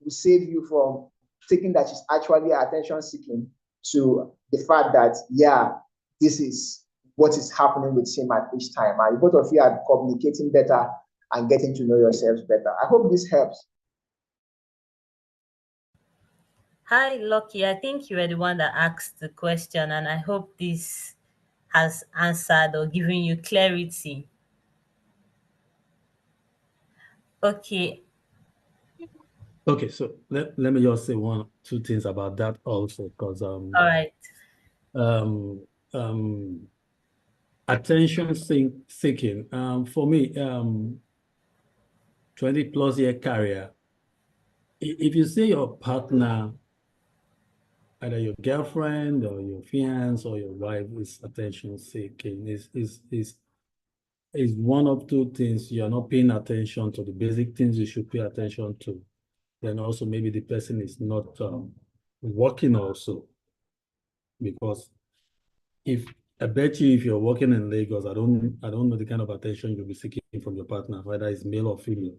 will save you from thinking that she's actually attention seeking to the fact that, yeah, this is what is happening with him at each time. And both of you are communicating better and getting to know yourselves better. I hope this helps. Hi, Lucky. I think you were the one that asked the question, and I hope this has answered or given you clarity. Okay. Okay, so let me just say two things about that also, because All right. um attention seeking, for me, 20 plus year career, if you say your partner, either your girlfriend or your fiance or your wife, is attention seeking, is one of two things. You're not paying attention to the basic things you should pay attention to. Then also maybe the person is not working also, because I bet you if you're working in Lagos, I don't know the kind of attention you'll be seeking from your partner, whether it's male or female.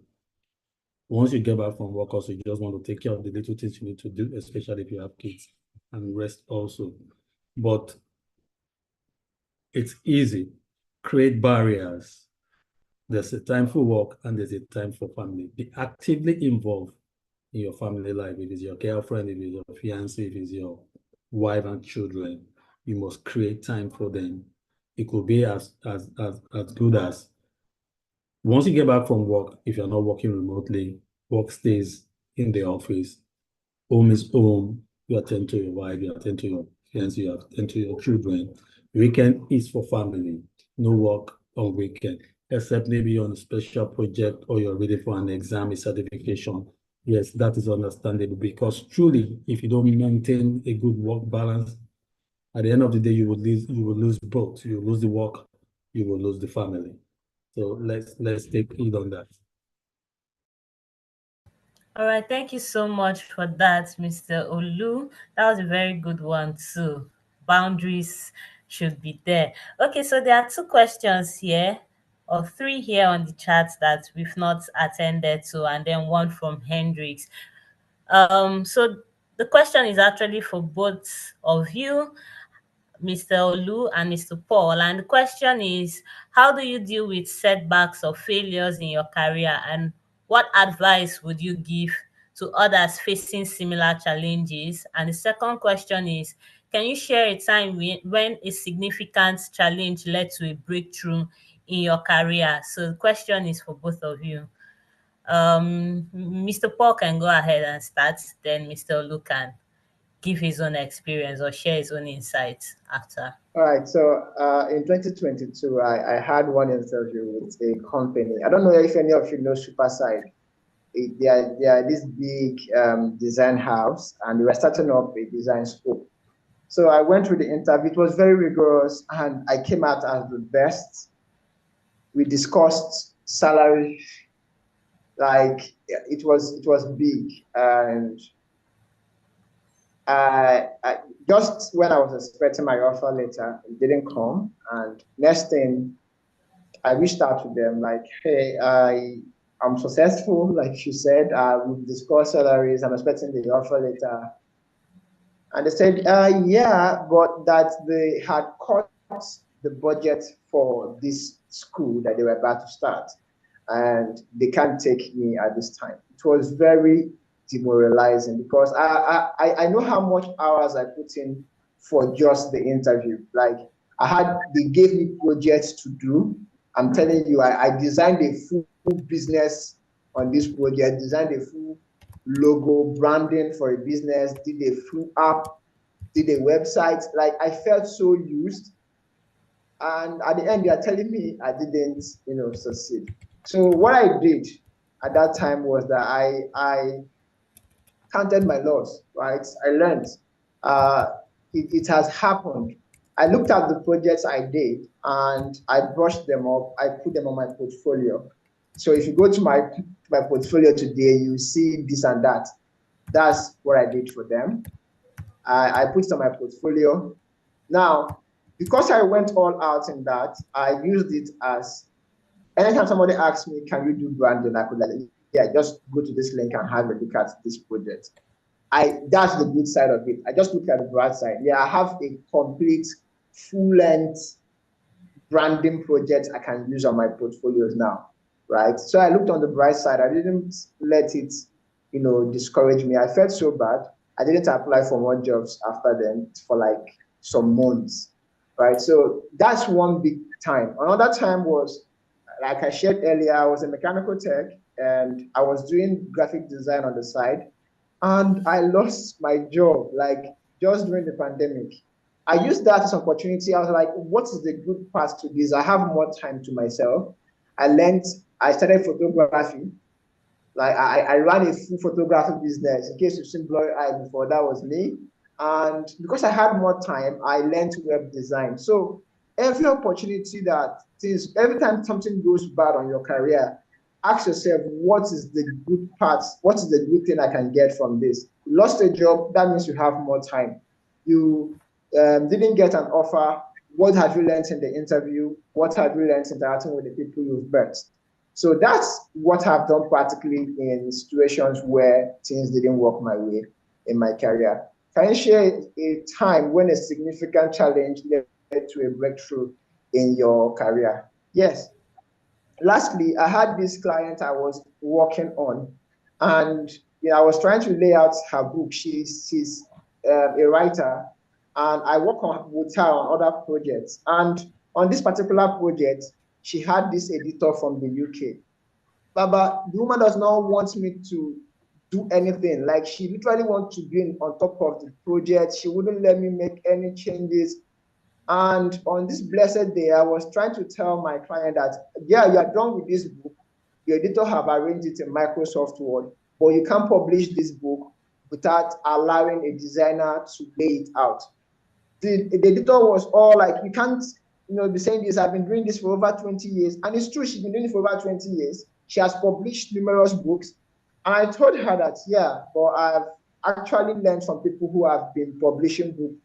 Once you get back from work, also you just want to take care of the little things you need to do, especially if you have kids, and rest also. But it's easy. Create barriers. There's a time for work and there's a time for family. Be actively involved in your family life. If it's your girlfriend, if it's your fiance, if it's your wife and children, you must create time for them. It could be as good as, once you get back from work, if you're not working remotely, work stays in the office. Home is home. You attend to your wife, you attend to your fiance, you attend to your children. Weekend is for family. No work on weekend, except maybe on a special project or you're ready for an exam, a certification. Yes, that is understandable, because truly, if you don't maintain a good work balance, at the end of the day, you will lose both. You will lose the work, you will lose the family. So let's take heed on that. All right, thank you so much for that, Mr. Olu. That was a very good one too. Boundaries should be there. Okay, so there are two questions here, or three here on the chat that we've not attended to, and then one from Hendrix. So the question is actually for both of you, Mr. Olu and Mr. Paul. And the question is, how do you deal with setbacks or failures in your career? And what advice would you give to others facing similar challenges? And the second question is, can you share a time when a significant challenge led to a breakthrough in your career? So the question is for both of you. Mr. Paul can go ahead and start, then Mr. Olu can give his own experience or share his own insights after. All right, so in 2022, I had one interview with a company. I don't know if any of you know Superside. They are this big design house, and they were starting up a design school. So I went through the interview. It was very rigorous, and I came out as the best. We discussed salary, like it was big, and I just when I was expecting my offer letter, it didn't come. And next thing, I reached out to them like, hey, I'm successful, like you said. We've discussed salaries. I'm expecting the offer letter. And they said, yeah, but that they had cut the budget for this school that they were about to start, and they can't take me at this time. It was very demoralizing because I know how much hours I put in for just the interview. Like they gave me projects to do. I'm telling you, I designed a full business on this project, designed a full logo, branding for a business, did a full app, did a website. Like I felt so used. And at the end, they are telling me I didn't, succeed. So what I did at that time was that I counted my loss, right? I learned it has happened. I looked at the projects I did and I brushed them up. I put them on my portfolio. So if you go to my portfolio today, you see this and that. That's what I did for them. I put it on my portfolio. Now, because I went all out in that, I used it as anytime somebody asks me, can you do branding? I could like, yeah, just go to this link and have a look at this project. That's the good side of it. I just look at the bright side. Yeah, I have a complete full-length branding project I can use on my portfolios now, right? So I looked on the bright side. I didn't let it, discourage me. I felt so bad. I didn't apply for more jobs after then for like some months, right? So that's one big time. Another time was, like I shared earlier, I was a mechanical tech and I was doing graphic design on the side, and I lost my job like just during the pandemic. I used that as an opportunity. I was like, what is the good part to this? I have more time to myself. I started photography. Like I ran a full photography business. In case you've seen Blurry Eye before, that was me. And because I had more time, I learned web design. So every opportunity every time something goes bad on your career, ask yourself, what is the good part? What is the good thing I can get from this? You lost a job, that means you have more time. You didn't get an offer. What have you learned in the interview? What have you learned interacting with the people you've met? So that's what I've done practically in situations where things didn't work my way in my career. Can you share a time when a significant challenge led to a breakthrough in your career? Yes. Lastly, I had this client I was working on, and I was trying to lay out her book. She's a writer, and I work with her on other projects. And on this particular project, she had this editor from the UK. Baba, the woman does not want me to do anything. Like she literally wants to be on top of the project. She wouldn't let me make any changes. And on this blessed day, I was trying to tell my client that, yeah, you are done with this book. Your editor have arranged it in Microsoft Word, but you can't publish this book without allowing a designer to lay it out. The editor was all like, you can't, be saying this. I've been doing this for over 20 years. And it's true, she's been doing it for over 20 years. She has published numerous books. And I told her that, yeah, but I've actually learned from people who have been publishing books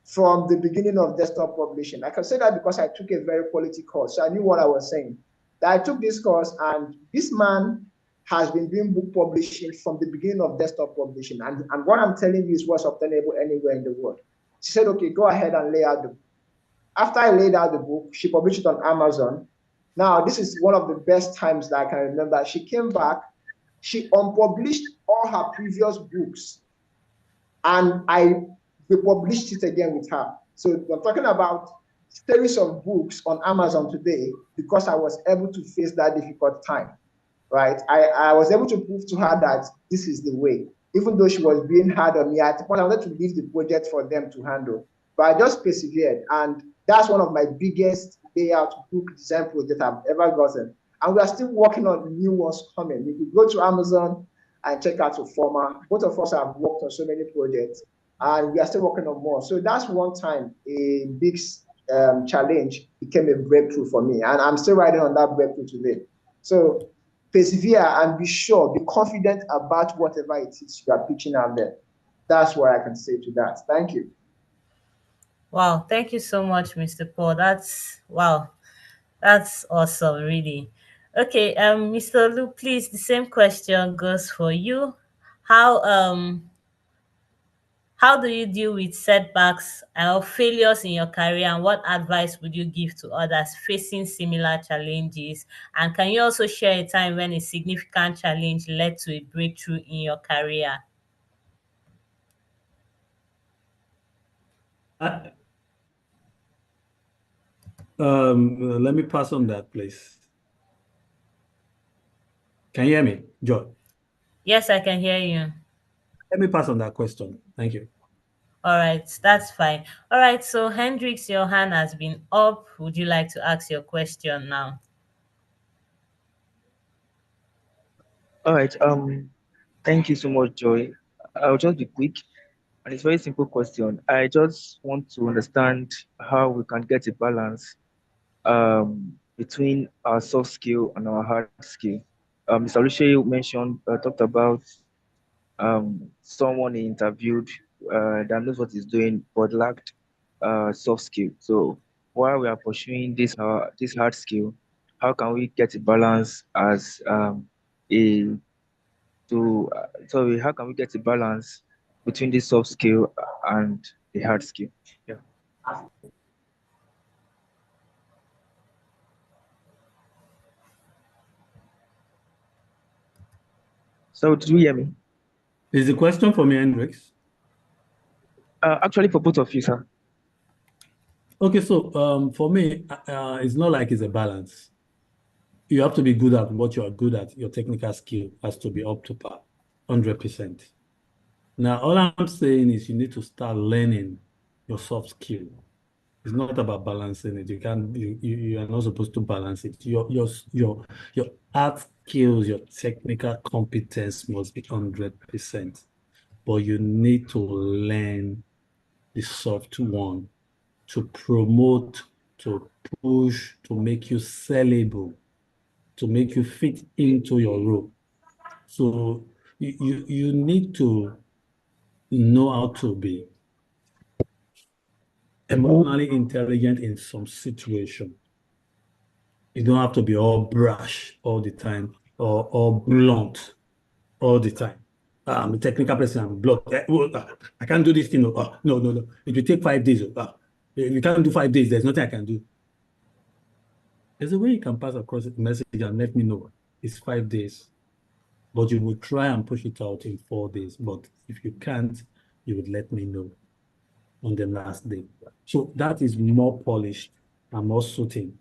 from the beginning of desktop publishing. I can say that because I took a very quality course. So I knew what I was saying. That I took this course, and this man has been doing book publishing from the beginning of desktop publishing. And what I'm telling you is what's obtainable anywhere in the world. She said, okay, go ahead and lay out the book. After I laid out the book, she published it on Amazon. Now, this is one of the best times that I can remember. She came back, she unpublished all her previous books, and I republished it again with her. So I'm talking about series of books on Amazon today because I was able to face that difficult time, right? I was able to prove to her that this is the way. Even though she was being hard on me, at the point I wanted to leave the project for them to handle. But I just persevered, and that's one of my biggest layout book design projects I've ever gotten. And we are still working on new ones coming. You could go to Amazon and check out Reformer. Both of us have worked on so many projects, and we are still working on more. So that's one time a big challenge became a breakthrough for me, and I'm still riding on that breakthrough today. So persevere and be sure, be confident about whatever it is you are pitching out there. That's what I can say to that. Thank you. Wow, thank you so much, Mr. Paul. That's wow. That's awesome, really. Okay, Mr. Lu, please, the same question goes for you. How how do you deal with setbacks or failures in your career, and what advice would you give to others facing similar challenges? And can you also share a time when a significant challenge led to a breakthrough in your career? I, let me pass on that, please. Can you hear me, Joy? Yes, I can hear you. Let me pass on that question. Thank you. All right, that's fine. All right, so Hendrix, your hand has been up. Would you like to ask your question now? All right. Thank you so much, Joy. I'll just be quick, and it's a very simple question. I just want to understand how we can get a balance between our soft skill and our hard skill. Mr. Lucia mentioned, talked about someone he interviewed that knows what he's doing but lacked soft skill. So while we are pursuing this hard skill, how can we get a balance as a to sorry, how can we get a balance between the soft skill and the hard skill? Yeah. So did you hear me? Is the question for me, Hendrix? Actually, for both of you, sir. Okay, so for me, it's not like it's a balance. You have to be good at what you are good at. Your technical skill has to be up to par, 100%. Now, all I'm saying is you need to start learning your soft skill. It's not about balancing it. You are not supposed to balance it. Your art skills, your technical competence must be 100%. But you need to learn the soft one to promote, to push, to make you sellable, to make you fit into your role. So you need to know how to be emotionally intelligent in some situation. You don't have to be all brash all the time or all blunt all the time. I'm a technical person, I'm blunt. I can't do this thing. No, no, no. It will take 5 days. If you can't do 5 days, there's nothing I can do. There's a way you can pass across the message and let me know it's 5 days, but you will try and push it out in 4 days. But if you can't, you would let me know on the last day. So that is more polished and more suiting.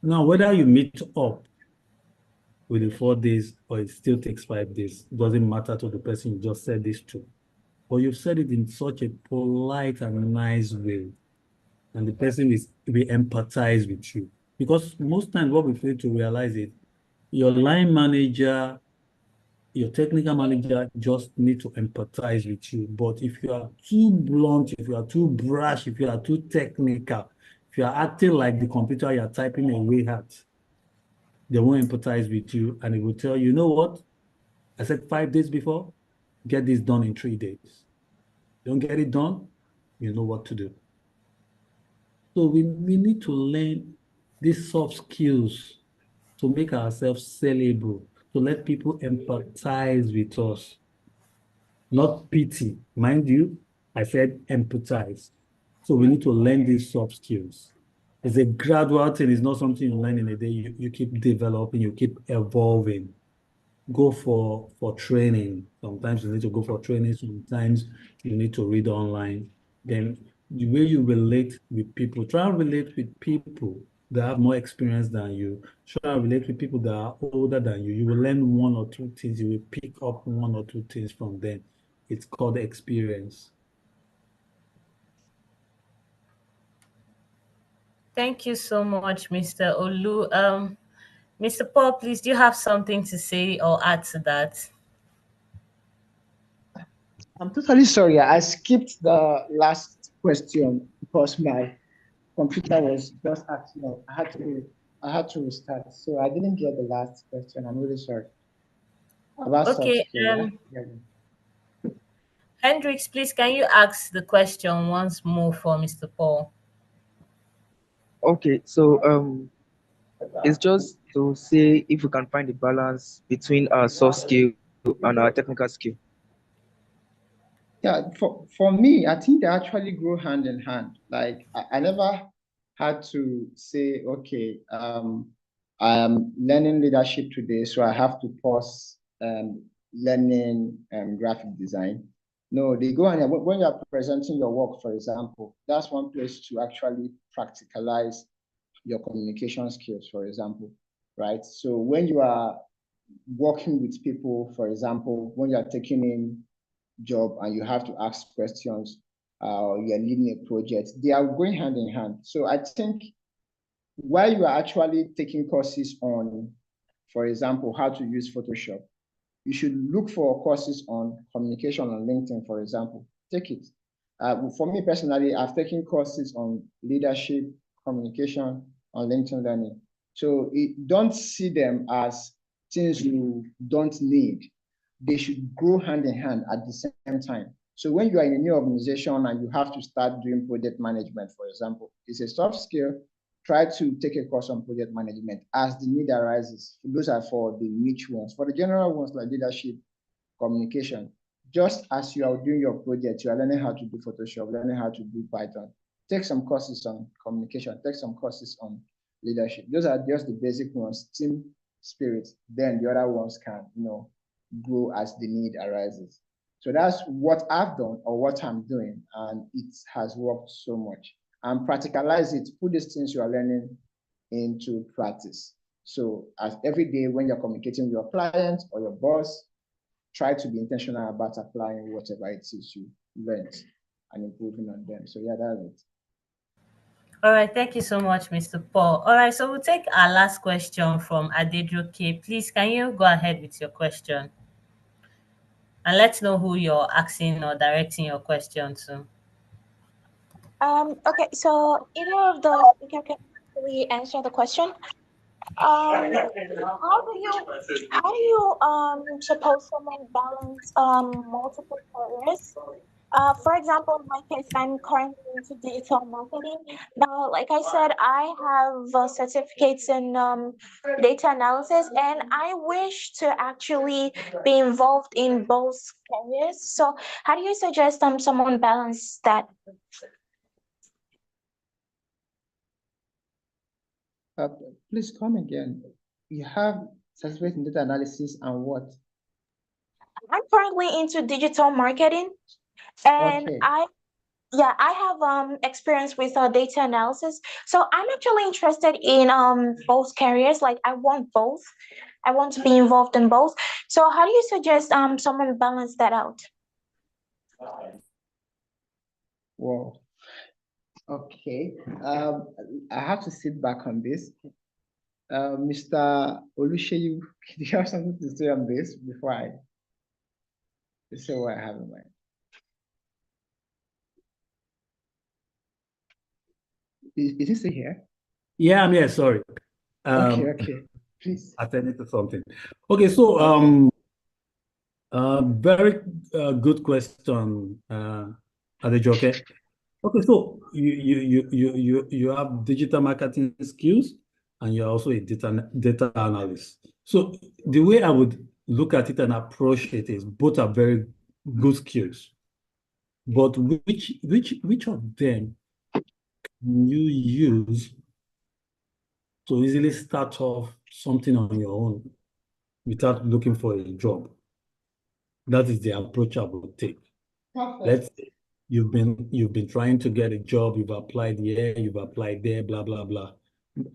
Now, whether you meet up within 4 days or it still takes 5 days, doesn't matter to the person you just said this to. But you've said it in such a polite and nice way, and the person will empathize with you. Because most times what we fail to realize is your line manager, your technical manager just need to empathize with you. But if you are too blunt, if you are too brash, if you are too technical, if you are acting like the computer you are typing away at, they won't empathize with you and it will tell you, you know what? I said 5 days before, get this done in 3 days. Don't get it done, you know what to do. So we need to learn these soft skills to make ourselves sellable, to let people empathize with us, not pity. Mind you, I said empathize. So we need to learn these soft skills. It's a gradual thing. It's not something you learn in a day. You keep developing, you keep evolving. Go for training. Sometimes you need to go for training. Sometimes you need to read online. Then the way you relate with people, try and relate with people that have more experience than you. Try and relate with people that are older than you. You will learn one or two things. You will pick up one or two things from them. It's called experience. Thank you so much, Mr. Olu. Mr. Paul, please, do you have something to say or add to that? I'm totally sorry. I skipped the last question because my computer was just acting up. I had to restart. So I didn't get the last question. I'm really sorry. About soft Okay, skill, yeah? Yeah. Hendrix, please, can you ask the question once more for Mr. Paul? Okay, so it's just to say if we can find a balance between our soft skill and our technical skill. Yeah, for me, I think they actually go hand in hand. Like I never had to say, okay, I am learning leadership today, so I have to pause learning graphic design. No, they go and when you're presenting your work, for example, that's one place to actually practicalize your communication skills, for example, right? So when you are working with people, for example, when you're taking in job and you have to ask questions, you're leading a project, they are going hand in hand. So I think while you are actually taking courses on, for example, how to use Photoshop, you should look for courses on communication on LinkedIn, for example. Take it. For me personally, I've taken courses on leadership, communication on LinkedIn Learning. So don't see them as things you don't need. They should go hand in hand at the same time. So when you are in a new organization and you have to start doing project management, for example, it's a soft skill. Try to take a course on project management as the need arises. Those are for the niche ones. For the general ones like leadership, communication, just as you are doing your project, you are learning how to do Photoshop, learning how to do Python. Take some courses on communication, take some courses on leadership. Those are just the basic ones, team spirit. Then the other ones can, grow as the need arises. So that's what I've done or what I'm doing, and it has worked so much. And practicalize it, put these things you are learning into practice. So as every day when you're communicating with your client or your boss, try to be intentional about applying whatever it is you learned and improving on them. So yeah, that's it. All right, thank you so much, Mr. Paul. All right, so we'll take our last question from Adedroke. Please, can you go ahead with your question? And let's know who you're asking or directing your question to. Okay, so either of the speaker can actually answer the question. How do you suppose someone balance multiple careers? For example, in my case, I'm currently into digital marketing. Now, like I said, I have certificates in data analysis, and I wish to actually be involved in both careers. So, how do you suggest someone balance that? Please come again. You have certificate in data analysis and what? I'm currently into digital marketing, and Okay. I have experience with data analysis. So I'm actually interested in both careers. Like I want both. I want to be involved in both. So how do you suggest someone balance that out? Wow. Okay. I have to sit back on this. Mr. Oluseyi, do you have something to say on this before I say what I have in mind? Is he still here? Yeah, I'm here. Sorry. Okay, please. Attending to something. Okay, so Very good question, Adejoke. Okay, so you have digital marketing skills and you're also a data analyst. So the way I would look at it and approach it is both are very good skills. But which of them can you use to easily start off something on your own without looking for a job? That is the approach I would take. Let's Perfect. say you've been trying to get a job, you've applied here, you've applied there, blah blah blah.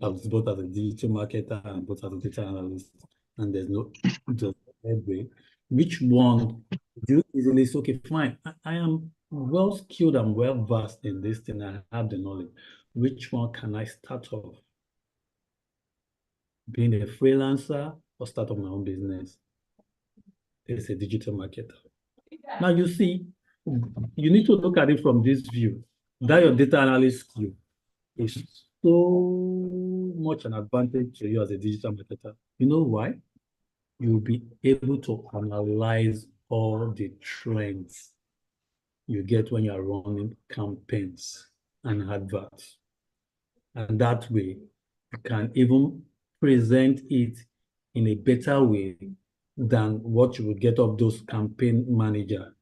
As both as a digital marketer and both as a data analyst, and there's no just headway. Which one do you easily say, okay, fine, I am well skilled and well versed in this thing, I have the knowledge. Which one can I start off? Being a freelancer or start up my own business? It's a digital marketer. Now you see, you need to look at it from this view. That your data analyst skill is so much an advantage to you as a digital marketer. You know why? You'll be able to analyze all the trends you get when you're running campaigns and adverts. And that way, you can even present it in a better way than what you would get of those campaign manager,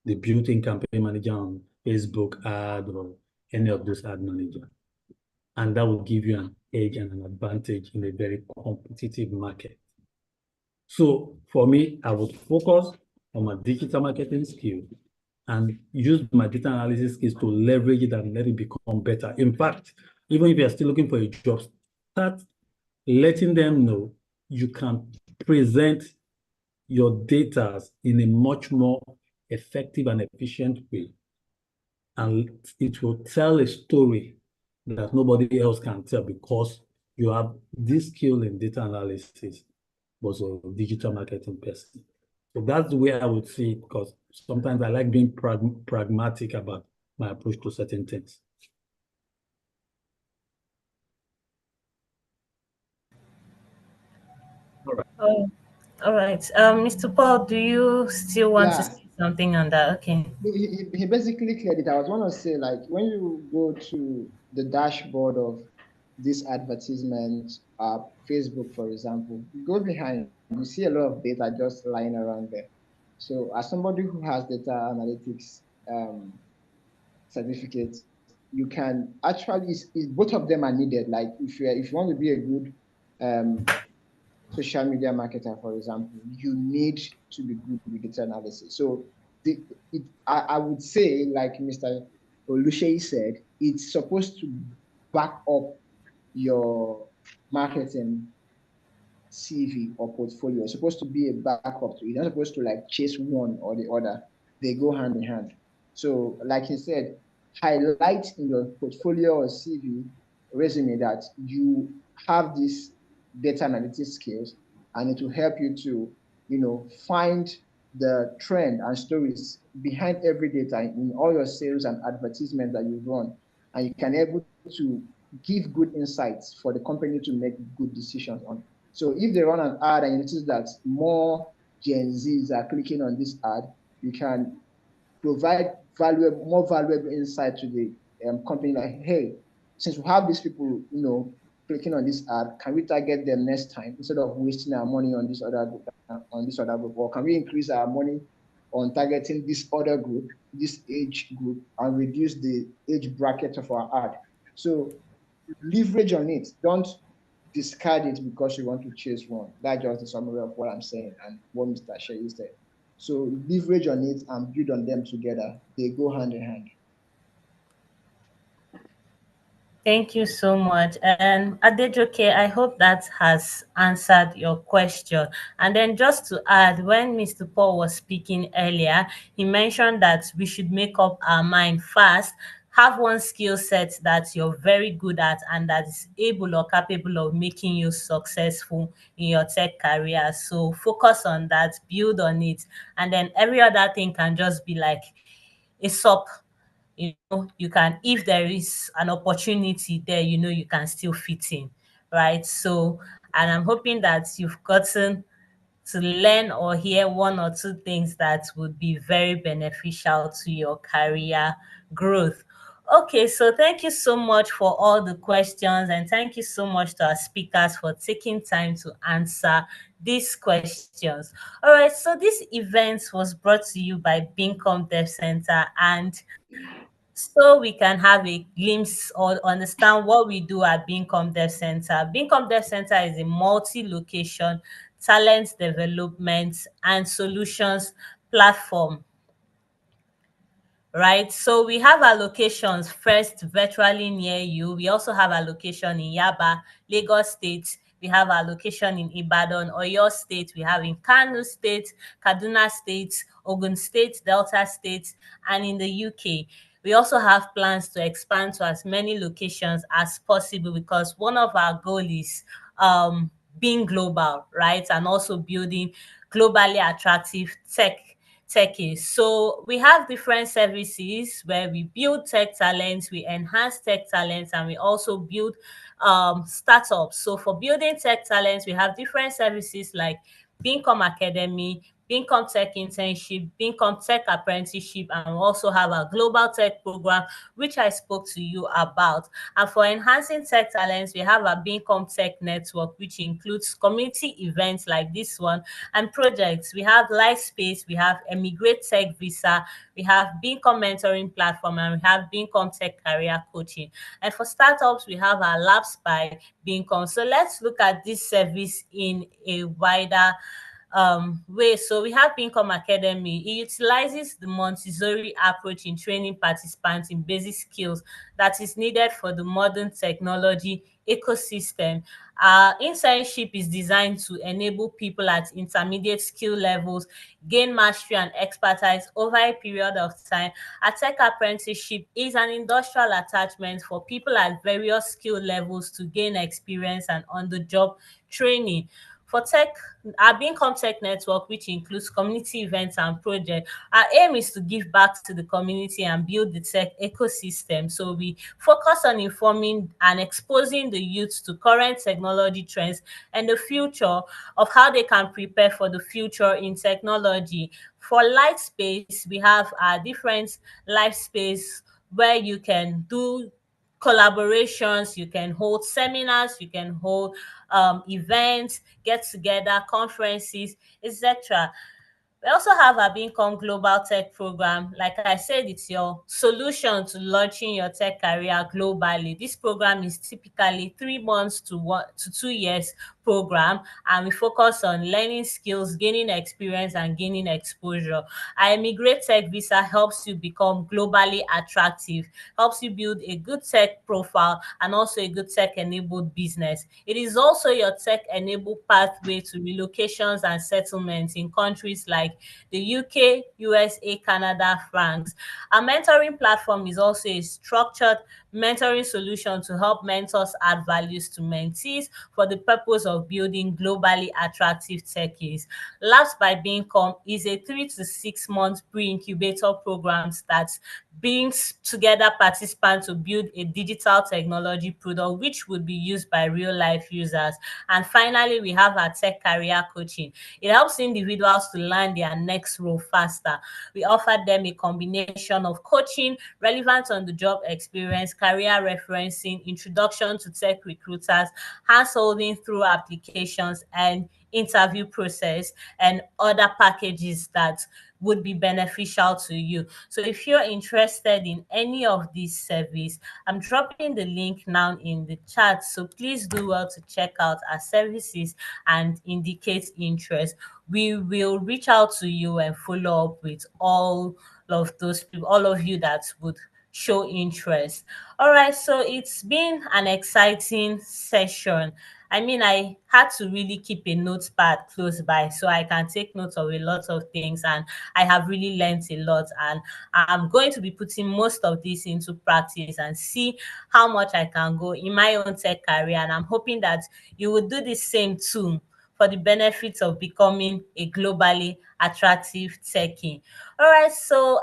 the built-in campaign manager on Facebook ad or any of those ad manager. And that will give you an edge and an advantage in a very competitive market. So for me, I would focus on my digital marketing skill and use my data analysis skills to leverage it and let it become better. In fact, even if you're still looking for a job, start letting them know you can present your data in a much more effective and efficient way. And it will tell a story that nobody else can tell because you have this skill in data analysis, was a digital marketing person. So that's the way I would see it because sometimes I like being pragmatic about my approach to certain things. All right. Oh, all right. Mr. Paul, do you still want to Yeah, say something on that? Okay. he basically cleared it. I was want to say, like, when you go to the dashboard of this advertisement, Facebook, for example, you go behind, you see a lot of data just lying around there. So, as somebody who has data analytics certificate, you can actually, both of them are needed. Like, if you want to be a good social media marketer, for example, you need to be good with data analysis. So I would say, like Mr. Oluseyi said, it's supposed to back up your marketing CV or portfolio. It's supposed to be a backup to it. You're not supposed to like chase one or the other. They go hand in hand. So, like he said, highlight in your portfolio or CV resume that you have these data analytics skills, and it will help you to, find the trend and stories behind every data in all your sales and advertisements that you run, and you can able to give good insights for the company to make good decisions on. So if they run an ad and you notice that more Gen Zs are clicking on this ad, you can provide more valuable insight to the company. Like, hey, since we have these people, clicking on this ad, can we target them next time instead of wasting our money on this other group, or can we increase our money on targeting this other group, this age group, and reduce the age bracket of our ad? So leverage on it. Don't discard it because you want to chase one. That's just the summary of what I'm saying and what Mr. Shea said. So leverage on it and build on them together. They go hand in hand. Thank you so much. And Adejoke, I hope that has answered your question. And then just to add, when Mr. Paul was speaking earlier, he mentioned that we should make up our mind fast, have one skill set that you're very good at and that is able or capable of making you successful in your tech career. So focus on that, build on it, and then every other thing can just be like a sup. You can, if there is an opportunity there, you can still fit in, right? So, and I'm hoping that you've gotten to learn or hear one or two things that would be very beneficial to your career growth. Okay, so thank you so much for all the questions, and thank you so much to our speakers for taking time to answer these questions. All right, so this event was brought to you by Bincom Dev Center, and so we can have a glimpse or understand what we do at Bincom Dev Center. Bincom Dev Center is a multi-location talent development and solutions platform, right? So we have our locations first virtually near you. We also have our location in Yaba, Lagos State. We have our location in Ibadan, Oyo State. We have in Kano State, Kaduna State, Ogun State, Delta State, and in the UK. We also have plans to expand to as many locations as possible, because one of our goals is being global, right? And also building globally attractive techies. So we have different services where we build tech talents, we enhance tech talents, and we also build startups. So for building tech talents, we have different services like Bincom Academy, Bincom Tech Internship, Bincom Tech Apprenticeship, and we also have a global tech program, which I spoke to you about. And for enhancing tech talents, we have a Bincom Tech Network, which includes community events like this one and projects. We have Life Space, we have Emigrate Tech Visa, we have Bincom Mentoring Platform, and we have Bincom Tech Career Coaching. And for startups, we have our Labs by Bincom. So let's look at this service in a wider way. So we have Bincom Academy. It utilizes the Montessori approach in training participants in basic skills that is needed for the modern technology ecosystem. Our internship is designed to enable people at intermediate skill levels gain mastery and expertise over a period of time. A tech apprenticeship is an industrial attachment for people at various skill levels to gain experience and on-the-job training. For tech, our Bincom Tech Network, which includes community events and projects, our aim is to give back to the community and build the tech ecosystem. So we focus on informing and exposing the youth to current technology trends and the future of how they can prepare for the future in technology. For light space, we have our different life space where you can do collaborations, you can hold seminars, you can hold events, get together, conferences, etc. We also have our Bincom Global Tech Program. Like I said, it's your solution to launching your tech career globally. This program is typically 3 months to 2 years program, and we focus on learning skills, gaining experience, and gaining exposure. Our Immigrate Tech Visa helps you become globally attractive, helps you build a good tech profile and also a good tech-enabled business. It is also your tech-enabled pathway to relocations and settlements in countries like the UK, USA, Canada, France. Our mentoring platform is also a structured mentoring solution to help mentors add values to mentees for the purpose of building globally attractive techies. Labs by Bincom is a 3 to 6 month pre-incubator program that brings together participants to build a digital technology product which would be used by real life users. And finally, we have our tech career coaching. It helps individuals to learn their next role faster. We offer them a combination of coaching, relevant on the job experience, career referencing, introduction to tech recruiters, hand-holding through applications and interview process, and other packages that would be beneficial to you. So if you're interested in any of these service, I'm dropping the link now in the chat. So please do well to check out our services and indicate interest. We will reach out to you and follow up with all of those people, all of you that would show interest. All right, so it's been an exciting session. I mean, I had to really keep a notepad close by so I can take notes of a lot of things, and I have really learned a lot. And I'm going to be putting most of this into practice and see how much I can go in my own tech career. And I'm hoping that you will do the same too for the benefits of becoming a globally attractive techie. All right, so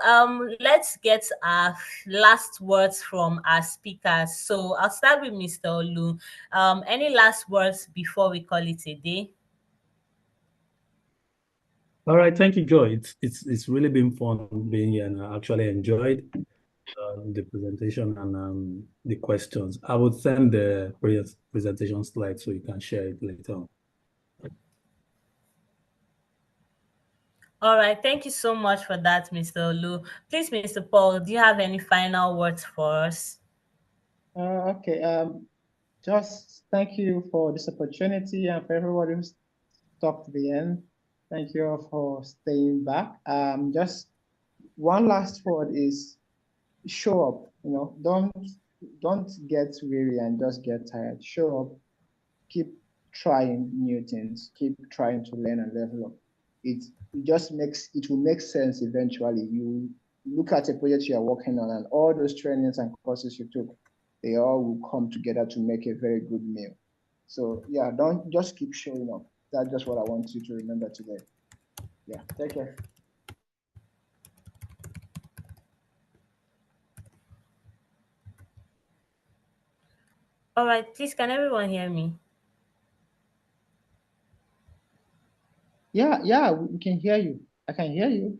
let's get our last words from our speakers. So I'll start with Mr. Olu. Any last words before we call it a day? All right, thank you, Joy. It's really been fun being here, and I actually enjoyed the presentation and the questions. I would send the presentation slide so you can share it later on. All right, thank you so much for that, Mr. Olu. Please, Mr. Paul, do you have any final words for us? Okay. Just thank you for this opportunity and for everybody who's talked to the end. Thank you all for staying back. Just one last word is show up. Don't get weary and just get tired. Show up. Keep trying new things. Keep trying to learn and level up. It will make sense eventually. You look at a project you are working on and all those trainings and courses you took, they all will come together to make a very good meal. So yeah, don't just keep showing up. That's just what I want you to remember today. Yeah, take care. All right, please, can everyone hear me? Yeah, we can hear you. I can hear you.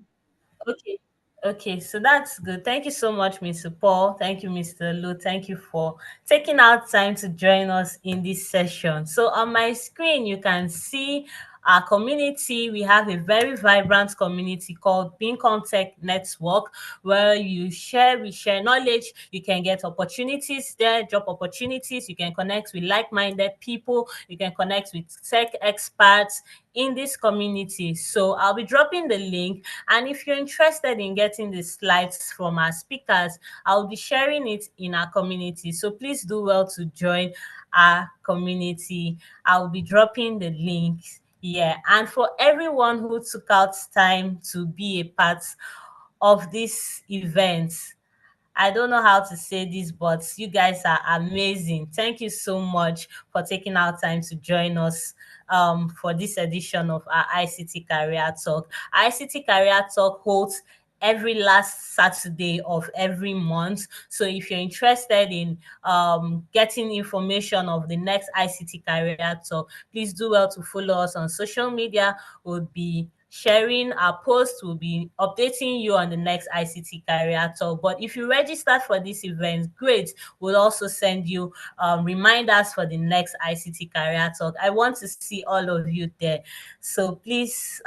Okay. Okay, so that's good. Thank you so much, Mr. Paul. Thank you, Mr. Lu. Thank you for taking out time to join us in this session. So on my screen, you can see our community. We have a very vibrant community called Bincom Tech Network, where we share knowledge. You can get opportunities there, job opportunities. You can connect with like-minded people. You can connect with tech experts in this community. So I'll be dropping the link, and if you're interested in getting the slides from our speakers, I'll be sharing it in our community. So please do well to join our community. I'll be dropping the link here. And for everyone who took out time to be a part of this event, I don't know how to say this, but you guys are amazing. Thank you so much for taking our time to join us for this edition of our ICT Career Talk. ICT Career Talk holds every last Saturday of every month. So if you're interested in getting information of the next ICT Career Talk, please do well to follow us on social media. We'll be sharing our posts, will be updating you on the next ICT Career Talk. But if you register for this event, great. We'll also send you reminders for the next ICT Career Talk. I want to see all of you there. So please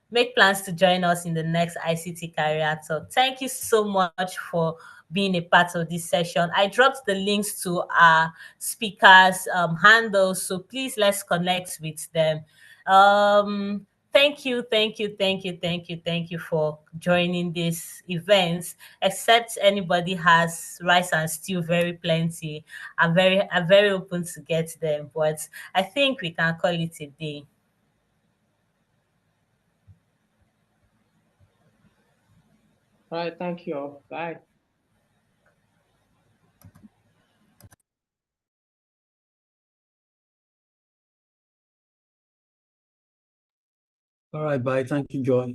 make plans to join us in the next ICT Career Talk. Thank you so much for being a part of this session. I dropped the links to our speakers' handles, so please let's connect with them. Thank you, thank you for joining this event. Except anybody has rice and stew very plenty, I'm very open to get them, but I think we can call it a day. All right, thank you all. Bye. All right, bye. Thank you, Joy.